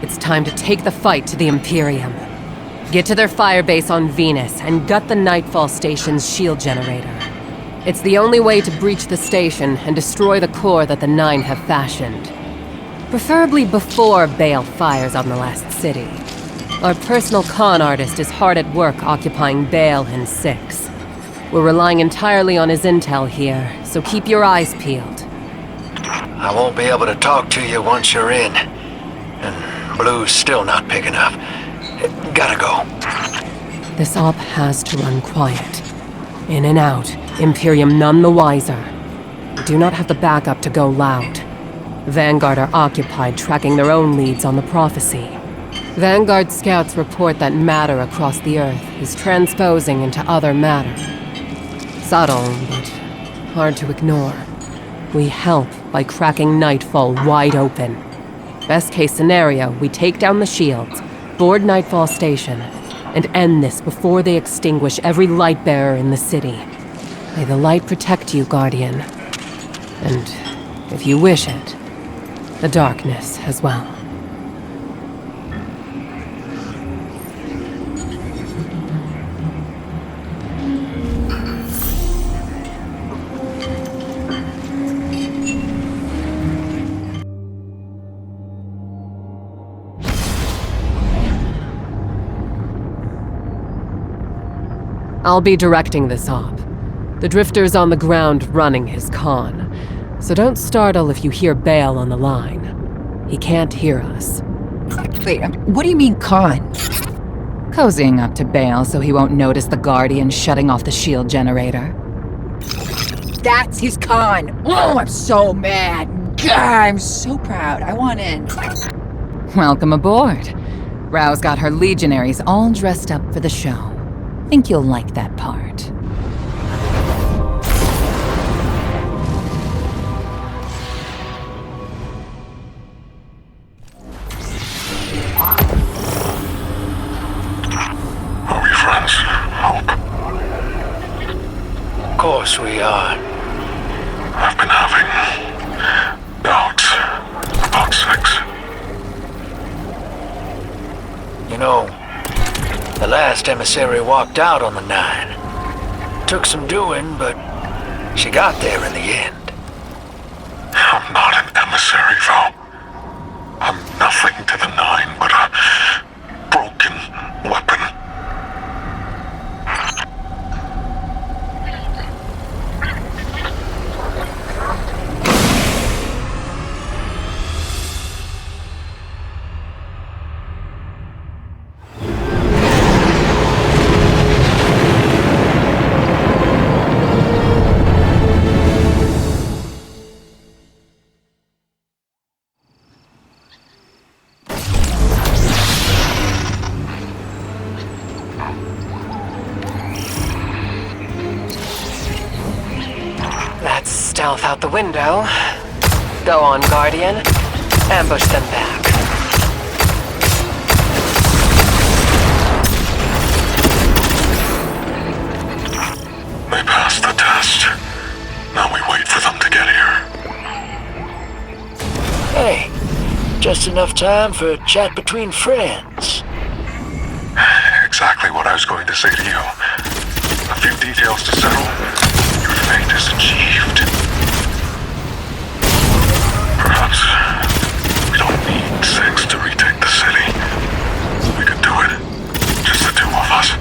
It's time to take the fight to the Imperium. Get to their firebase on Venus and gut the Nightfall Station's shield generator. It's the only way to breach the station and destroy the core that the Nine have fashioned. Preferably before Bale fires on the last city. Our personal con artist is hard at work occupying Bale and Six. We're relying entirely on his intel here, so keep your eyes peeled. I won't be able to talk to you once you're in. And Blue's still not picking up. Gotta go. This op has to run quiet. In and out, Imperium none the wiser. We do not have the backup to go loud. Vanguard are occupied tracking their own leads on the prophecy. Vanguard scouts report that matter across the Earth is transposing into other matter. Subtle, but hard to ignore. We help by cracking Nightfall wide open. Best case scenario, we take down the shields, board Nightfall Station, and end this before they extinguish every light bearer in the city. May the light protect you, Guardian. And if you wish it, The darkness as well. I'll be directing this op. The Drifter's on the ground running his con, so don't startle if you hear Bale on the line. He can't hear us. Wait, what do you mean con? Cozying up to Bale so he won't notice the Guardian shutting off the shield generator. That's his con! Oh, I'm so mad! God, I'm so proud. I want in. Welcome aboard. Rau's got her legionaries all dressed up for the show. Think you'll like that part. Are we friends, Hope? Of course we are. I've been having doubts about sex. You know, the last emissary walked out on the 9. Took some doing, but she got there in the end. I'm not an emissary, though. I'm nothing to the 9 but a broken weapon. Stealth out the window. Go on, Guardian. Ambush them back. They passed the test. Now we wait for them to get here. Hey, just enough time for a chat between friends. Exactly what I was going to say to you. A few details to settle. Your fate is achieved. Perhaps we don't need 6 to retake the city. We could do it. Just the 2 of us.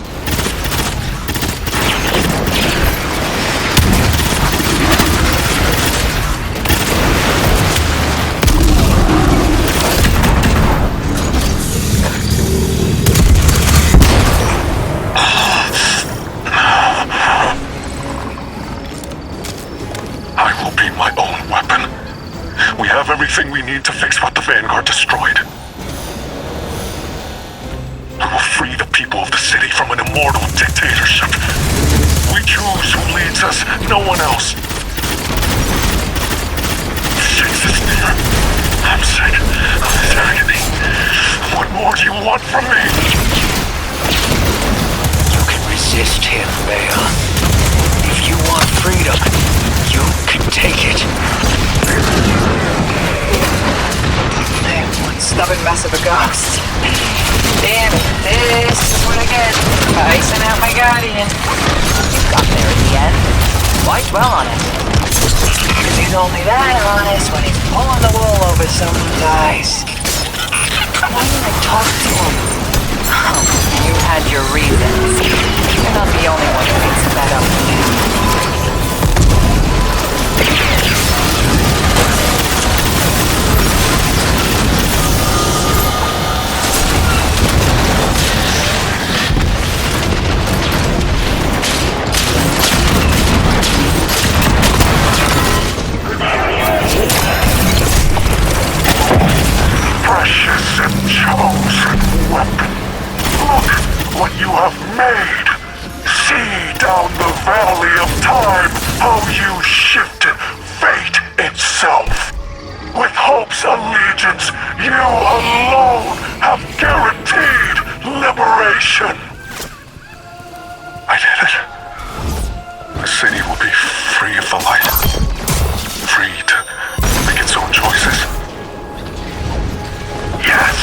I will be my own weapon. We have everything we need to fix what the Vanguard destroyed. We will free the people of the city from an immortal dictatorship. We choose who leads us, no one else. Fix is near. I'm sick of this agony. What more do you want from me? You can resist him, Bale. If you want freedom, you can take it. One stubborn mess of a ghost. Damn it, this is what I get. Icing out my Guardian. You got there in the end. Why dwell on it? Because he's only that honest when he's pulling the wool over someone's eyes. Why didn't I talk to him? You had your reasons. You're not the only one who thinks that up to you. Precious and chosen weapon. Look what you have made. See down the valley of time how you shifted fate itself. With Hope's allegiance, you alone have guaranteed liberation. I did it. The city will be free of the light. Free to make its own choices. Yes,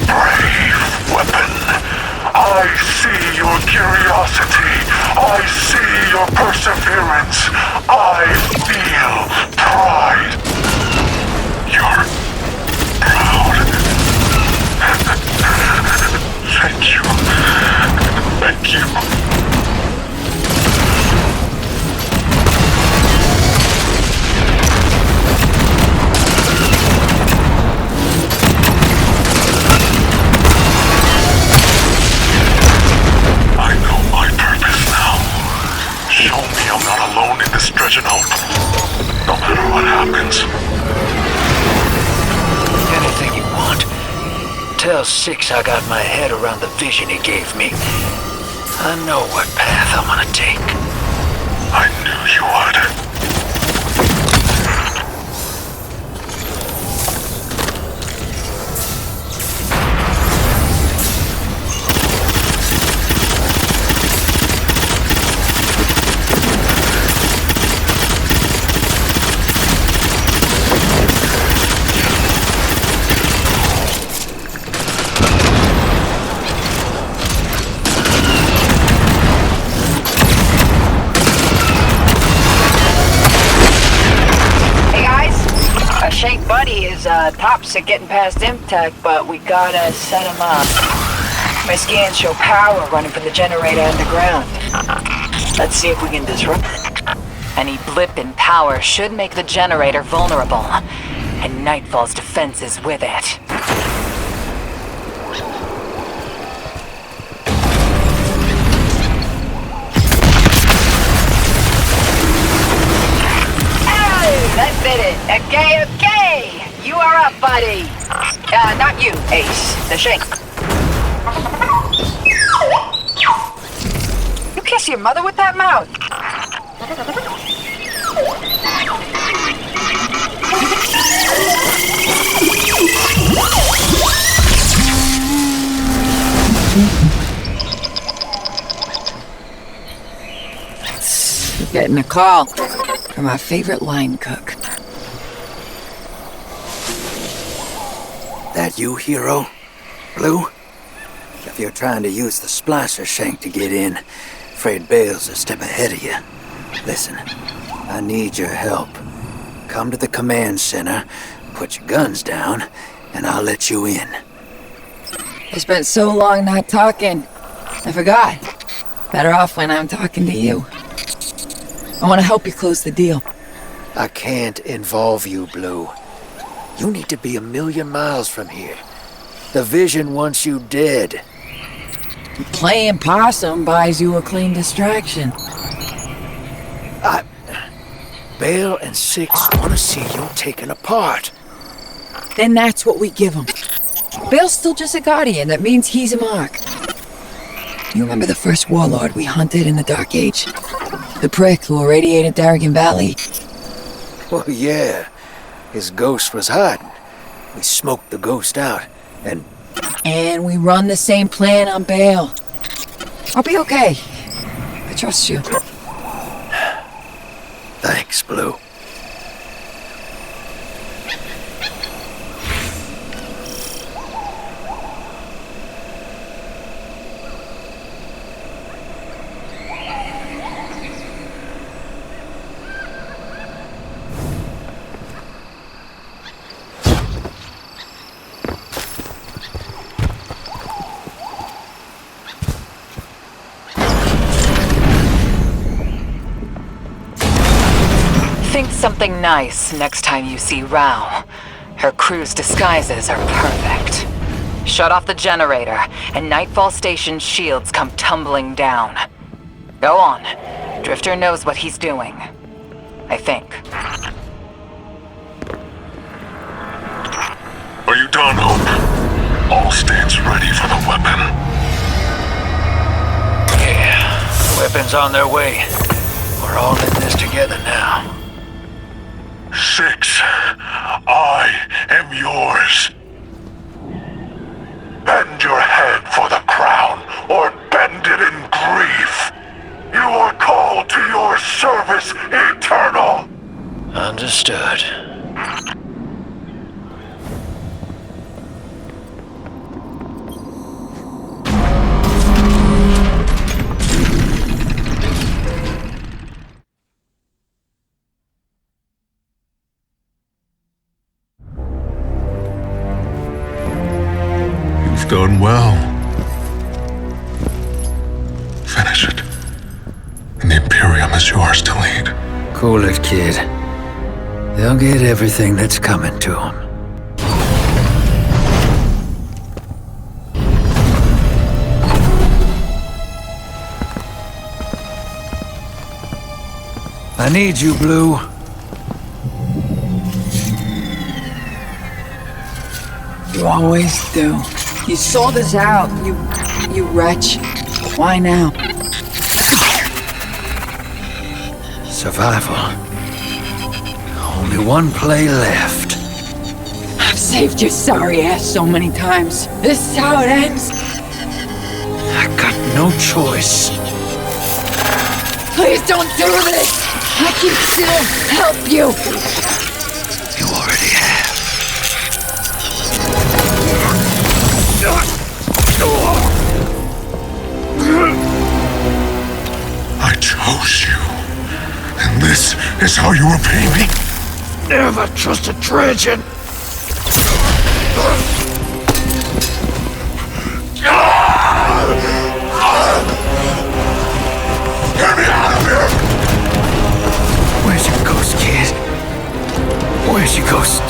brave weapon. I see your curiosity. I see your perseverance. I feel pride. You're proud. Thank you. Thank you. Show me I'm not alone in this dredging hope, no matter what happens. Anything you want. Tell Six I got my head around the vision he gave me. I know what path I'm gonna take. I knew you would. Tops at getting past Imtech, but we gotta set him up. My scans show power running from the generator underground. Let's see if we can disrupt it. Any blip in power should make the generator vulnerable, and Nightfall's defenses with it. Hey, that did it. Okay, okay. You are up, buddy. Not you, Ace. The Shank. You kiss your mother with that mouth. We're getting a call from our favorite line cook. That you, hero? Blue? If you're trying to use the splicer shank to get in, afraid Bale's a step ahead of you. Listen, I need your help. Come to the command center, put your guns down, and I'll let you in. I spent so long not talking. I forgot. Better off when I'm talking to you. I want to help you close the deal. I can't involve you, Blue. You need to be 1,000,000 miles from here. The Vision wants you dead. Playing possum buys you a clean distraction. Bale and Six want to see you taken apart. Then that's what we give him. Bale's still just a Guardian. That means he's a mark. You remember the first warlord we hunted in the Dark Age? The prick who irradiated Darrigan Valley? Well, yeah. His ghost was hiding. We smoked the ghost out, and... And we run the same plan on Bale. I'll be okay. I trust you. Thanks, Blue. Think something nice next time you see Rao. Her crew's disguises are perfect. Shut off the generator, and Nightfall Station's shields come tumbling down. Go on. Drifter knows what he's doing. I think. Are you done, Hope? All stands ready for the weapon. Yeah, the weapon's on their way. We're all in this together now. Six, I am yours. Bend your head for the crown, or bend it in grief. You are called to your service eternal. Understood. done well. Finish it. And the Imperium is yours to lead. Cool it, kid. They'll get everything that's coming to them. I need you, Blue. You always do. You sold us out, you wretch. Why now? Survival. Only one play left. I've saved your sorry ass so many times. This is how it ends. I got no choice. Please don't do this! I can still help you! You already have. I chose you. And this is how you repay me? Never trust a Trajan. Get me out of here! Where's your ghost, kid? Where's your ghost?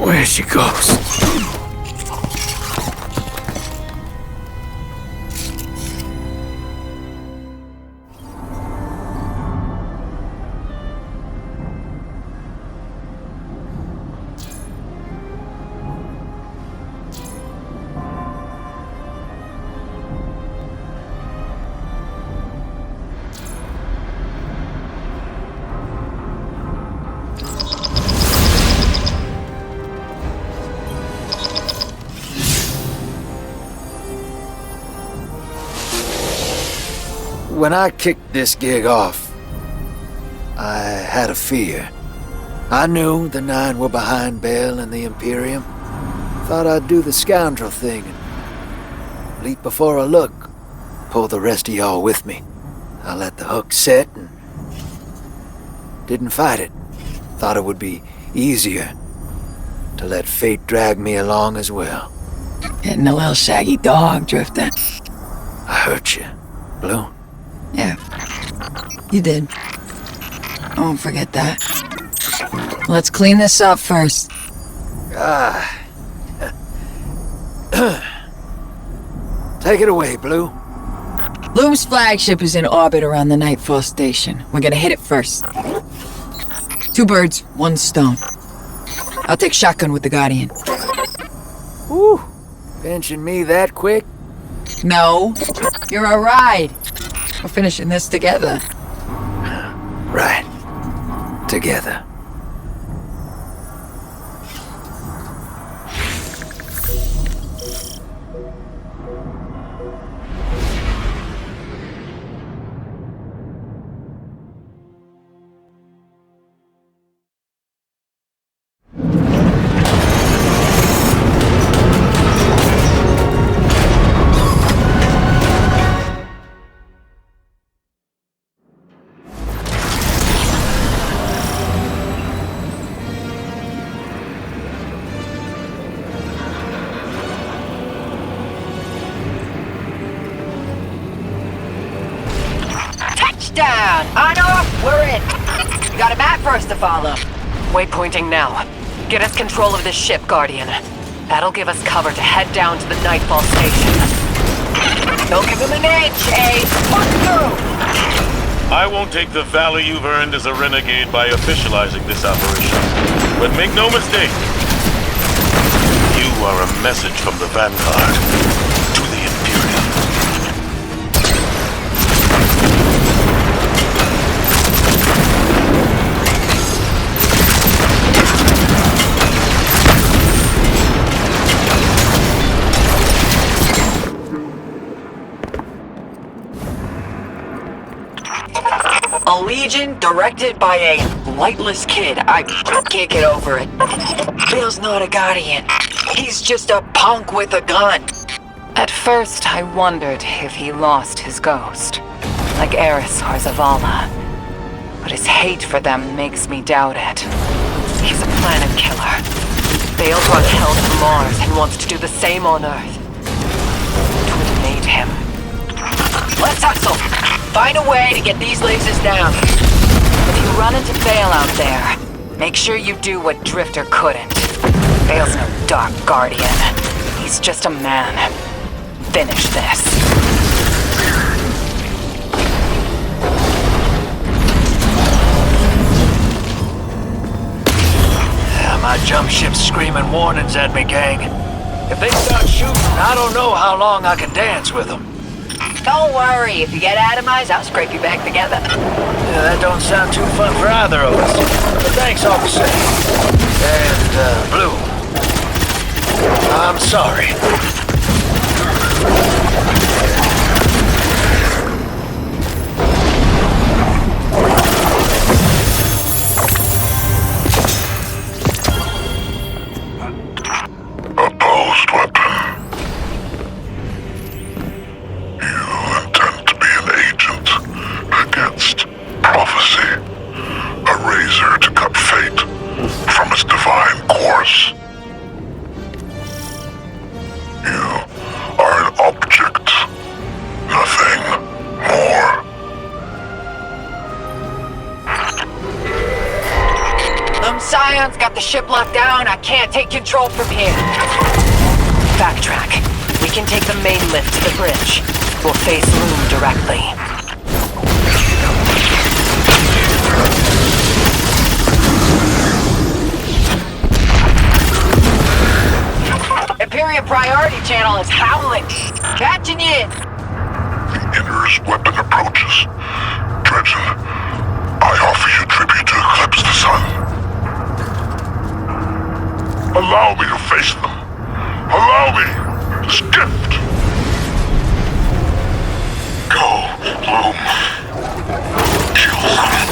Where's your ghost? When I kicked this gig off, I had a fear. I knew the Nine were behind Bell and the Imperium. Thought I'd do the scoundrel thing and leap before I look, pull the rest of y'all with me. I let the hook set and didn't fight it. Thought it would be easier to let fate drag me along as well. Getting a little shaggy dog drifting. I hurt you, Blue. Yeah, you did. I won't forget that. Let's clean this up first. Take it away, Blue. Loom's flagship is in orbit around the Nightfall Station. We're gonna hit it first. 2 birds, 1 stone. I'll take shotgun with the Guardian. Whew. Pinching me that quick? No, you're a ride. We're finishing this together. Right. Together. Touchdown! On off, we're in. We got a map for us to follow. Waypointing now. Get us control of this ship, Guardian. That'll give us cover to head down to the Nightfall Station. Don't give him an inch, eh? Push through! I won't take the value you've earned as a renegade by officializing this operation. But make no mistake, you are a message from the Vanguard to the Imperium. A legion directed by a lightless kid. I can't get over it. Bill's not a Guardian. He's just a punk with a gun. At first, I wondered if he lost his ghost, like Eris or Zavala. But his hate for them makes me doubt it. He's a planet killer. Bale brought hell to Mars and wants to do the same on Earth. What made him? Let's hustle! Find a way to get these lasers down. If you run into Bale out there, make sure you do what Drifter couldn't. Bale's no Dark Guardian. He's just a man. Finish this. My jump ship's screaming warnings at me, gang. If they start shooting, I don't know how long I can dance with them. Don't worry, if you get atomized, I'll scrape you back together. Yeah, that don't sound too fun for either of us. But thanks all the same. And, Blue, I'm sorry. Opposed weapon. You intend to be an agent against prophecy. A razor to cut fate from its divine course. You are an object. Nothing more. Them Scions got the ship locked down. I can't take control from here. Backtrack. We can take the main lift to the bridge. We'll face Loom directly. Imperium priority channel is howling. Catching you. The Inner's weapon approaches. Dredgen, I offer you tribute to eclipse the sun. Allow me to face them. Allow me this gift. Go, Loom. Kill them.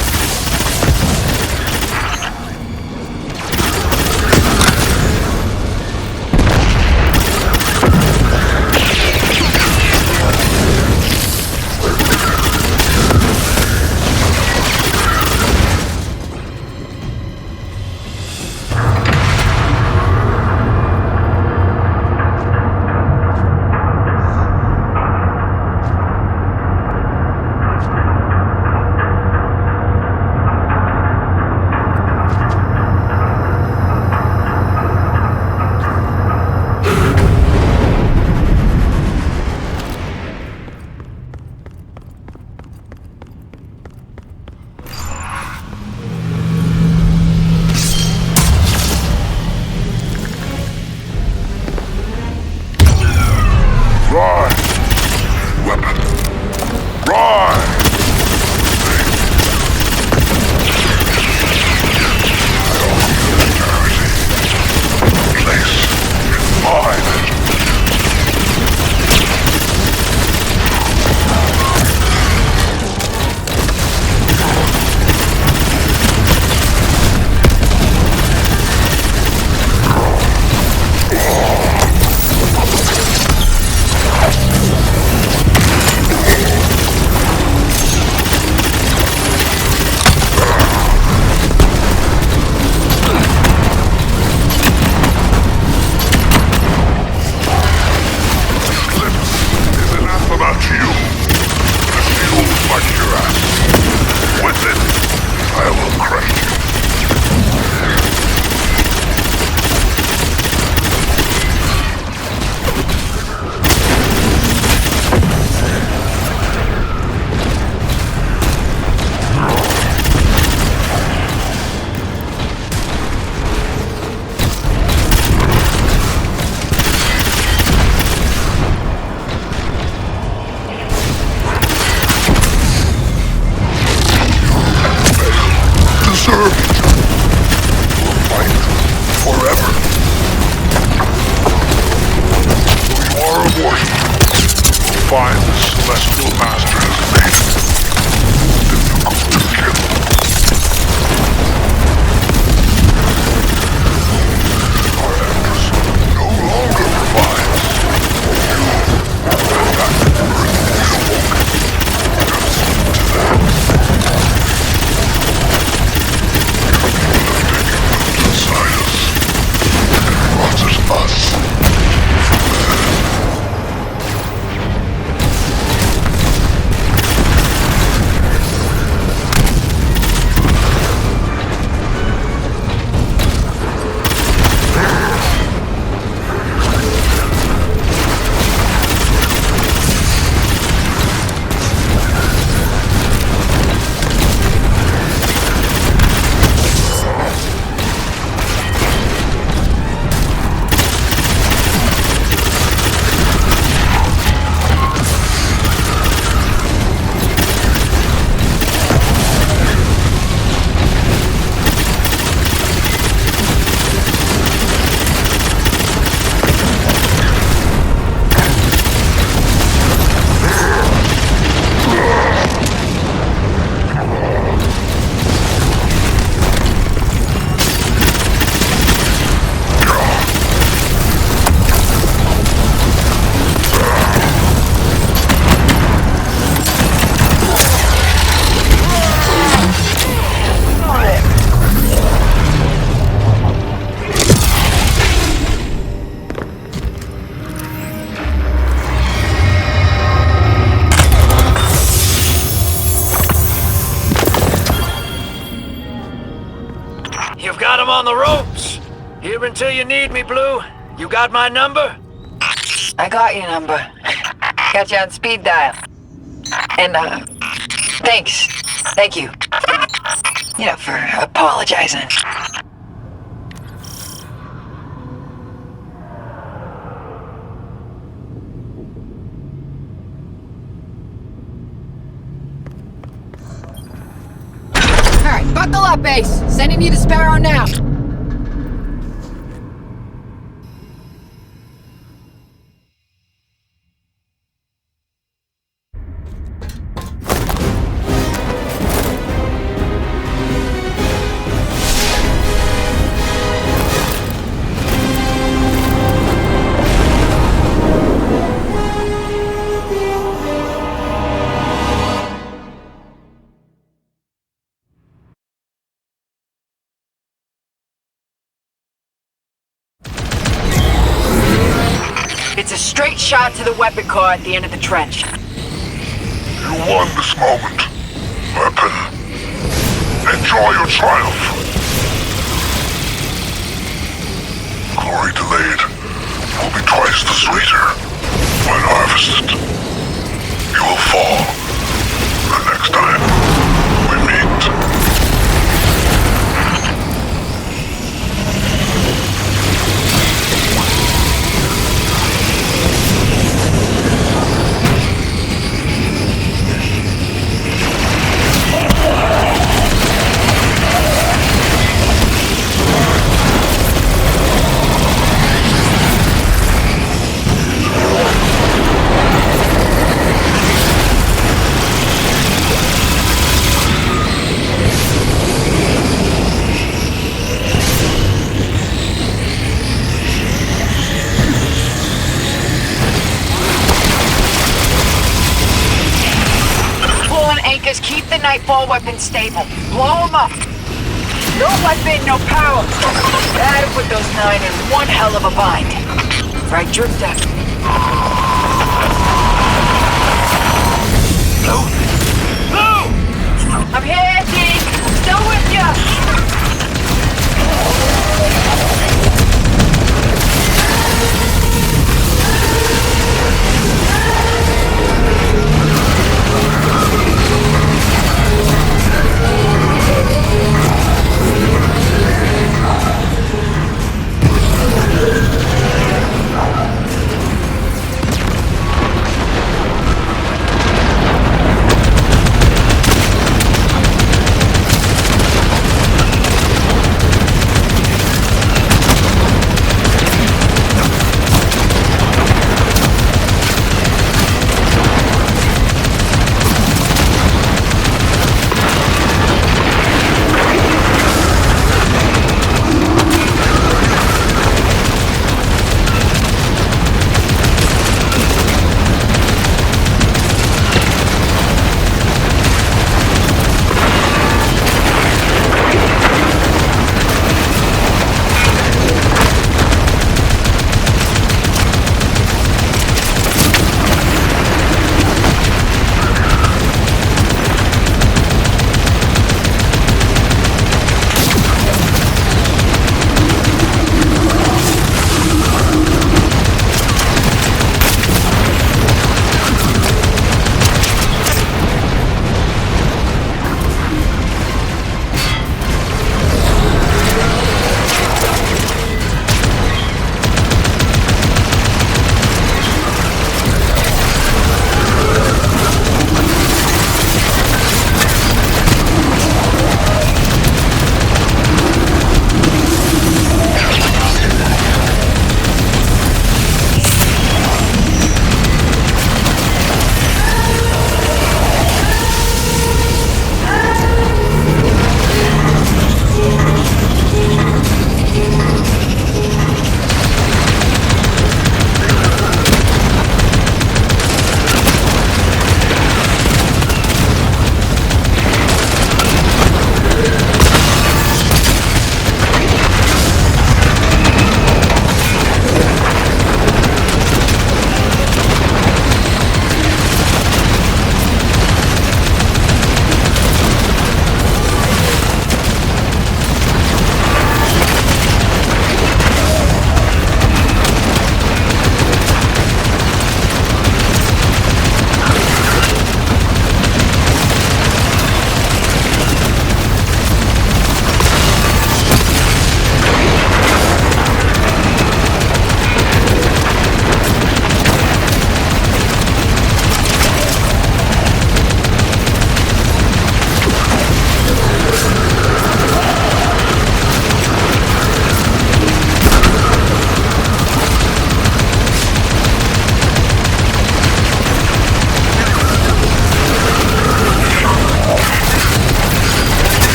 You've got him on the ropes. Here until you need me, Blue. You got my number? I got your number. Got you on speed dial. And, thanks. Thank you. You know, for apologizing. Alright, buckle up, Ace. Sending you the Sparrow now. It's a straight shot to the weapon car at the end of the trench. You won this moment, weapon. Enjoy your triumph. Glory delayed will be twice the sweeter when harvested. You will fall the next time we meet. Just keep the Nightfall weapon stable. Blow them up. No weapon, no power. That'll put those 9 in one hell of a bind. Right, Drifter? Blue? Blue! I'm here, Deke. I'm still with ya.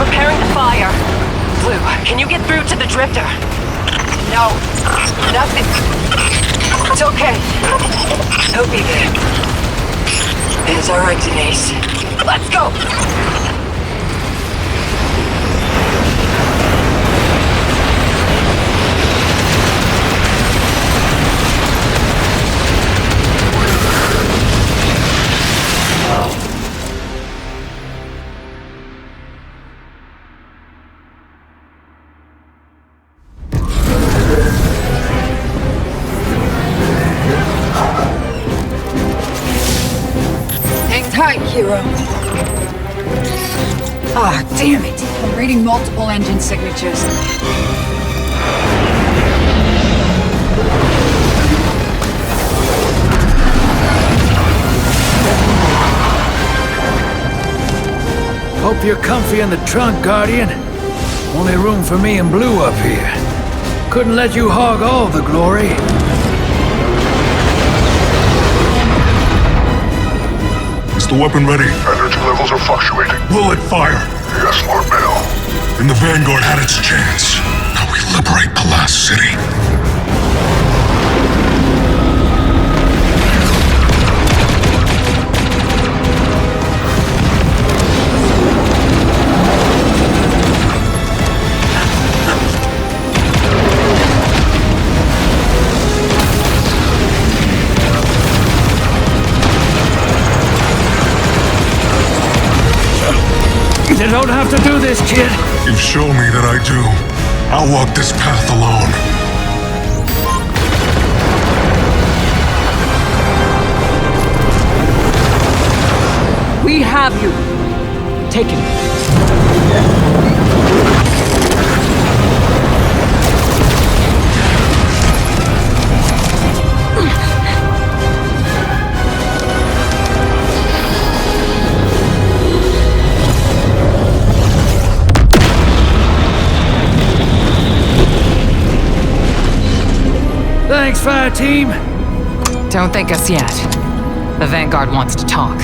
Preparing to fire. Blue, can you get through to the drifter? No. Nothing. It's okay. He'll be there. It's alright, Denise. Let's go! Tight, hero. Ah, damn it. I'm reading multiple engine signatures. Hope you're comfy in the trunk, Guardian. Only room for me and Blue up here. Couldn't let you hog all the glory. The weapon ready. Energy levels are fluctuating. Bullet fire. Yes, Lord Mail. And the Vanguard had its chance. Now we liberate the last city. You don't have to do this, kid. You've shown me that I do. I'll walk this path alone. We have you. Take him. Thanks, Fireteam. Don't thank us yet. The Vanguard wants to talk.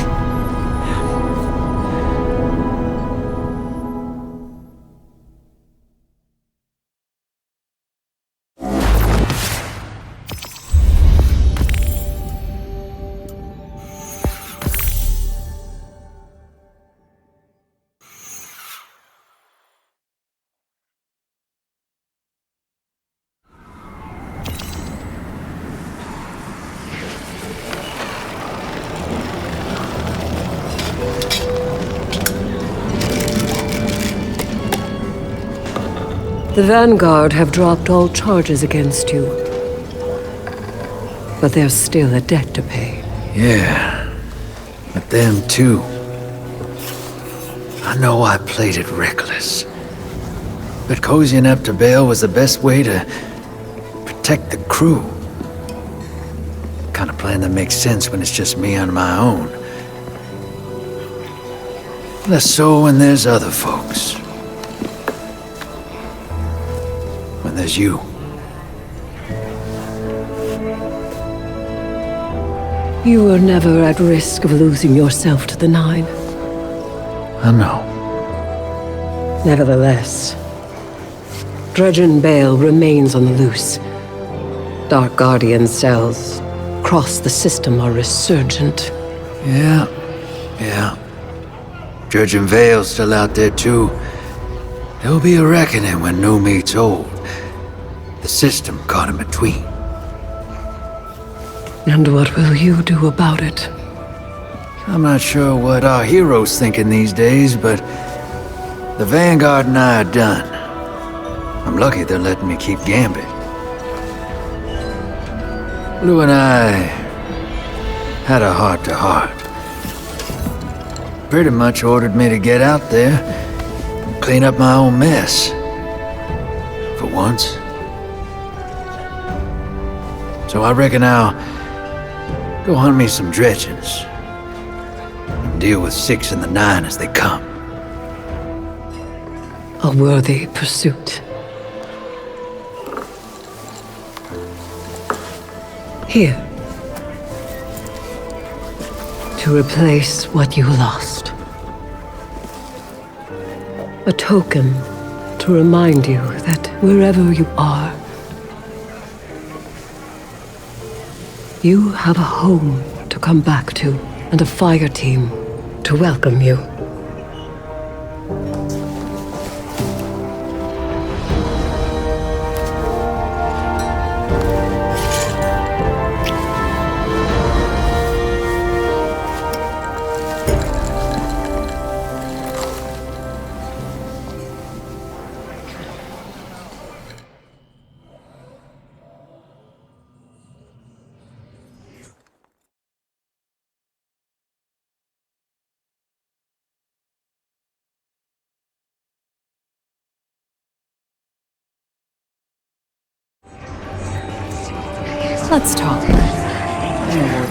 The Vanguard have dropped all charges against you. But there's still a debt to pay. Yeah, but them too. I know I played it reckless. But cozying up to Bail was the best way to protect the crew. Kind of plan that makes sense when it's just me on my own. Less so when there's other folks. When there's you. You were never at risk of losing yourself to the Nine. I know. Nevertheless, Dredgen Bale remains on the loose. Dark Guardian cells across the system are resurgent. Yeah. Dredgen Vale's still out there too. There'll be a reckoning when new meets old. The system caught in between. And what will you do about it? I'm not sure what our hero's thinking these days, but the Vanguard and I are done. I'm lucky they're letting me keep Gambit. Blue and I had a heart-to-heart. Pretty much ordered me to get out there and clean up my own mess. For once. So I reckon I'll go hunt me some dredgens. And deal with 6 and the 9 as they come. A worthy pursuit. Here. To replace what you lost. A token to remind you that wherever you are, you have a home to come back to and a fire team to welcome you. Let's talk.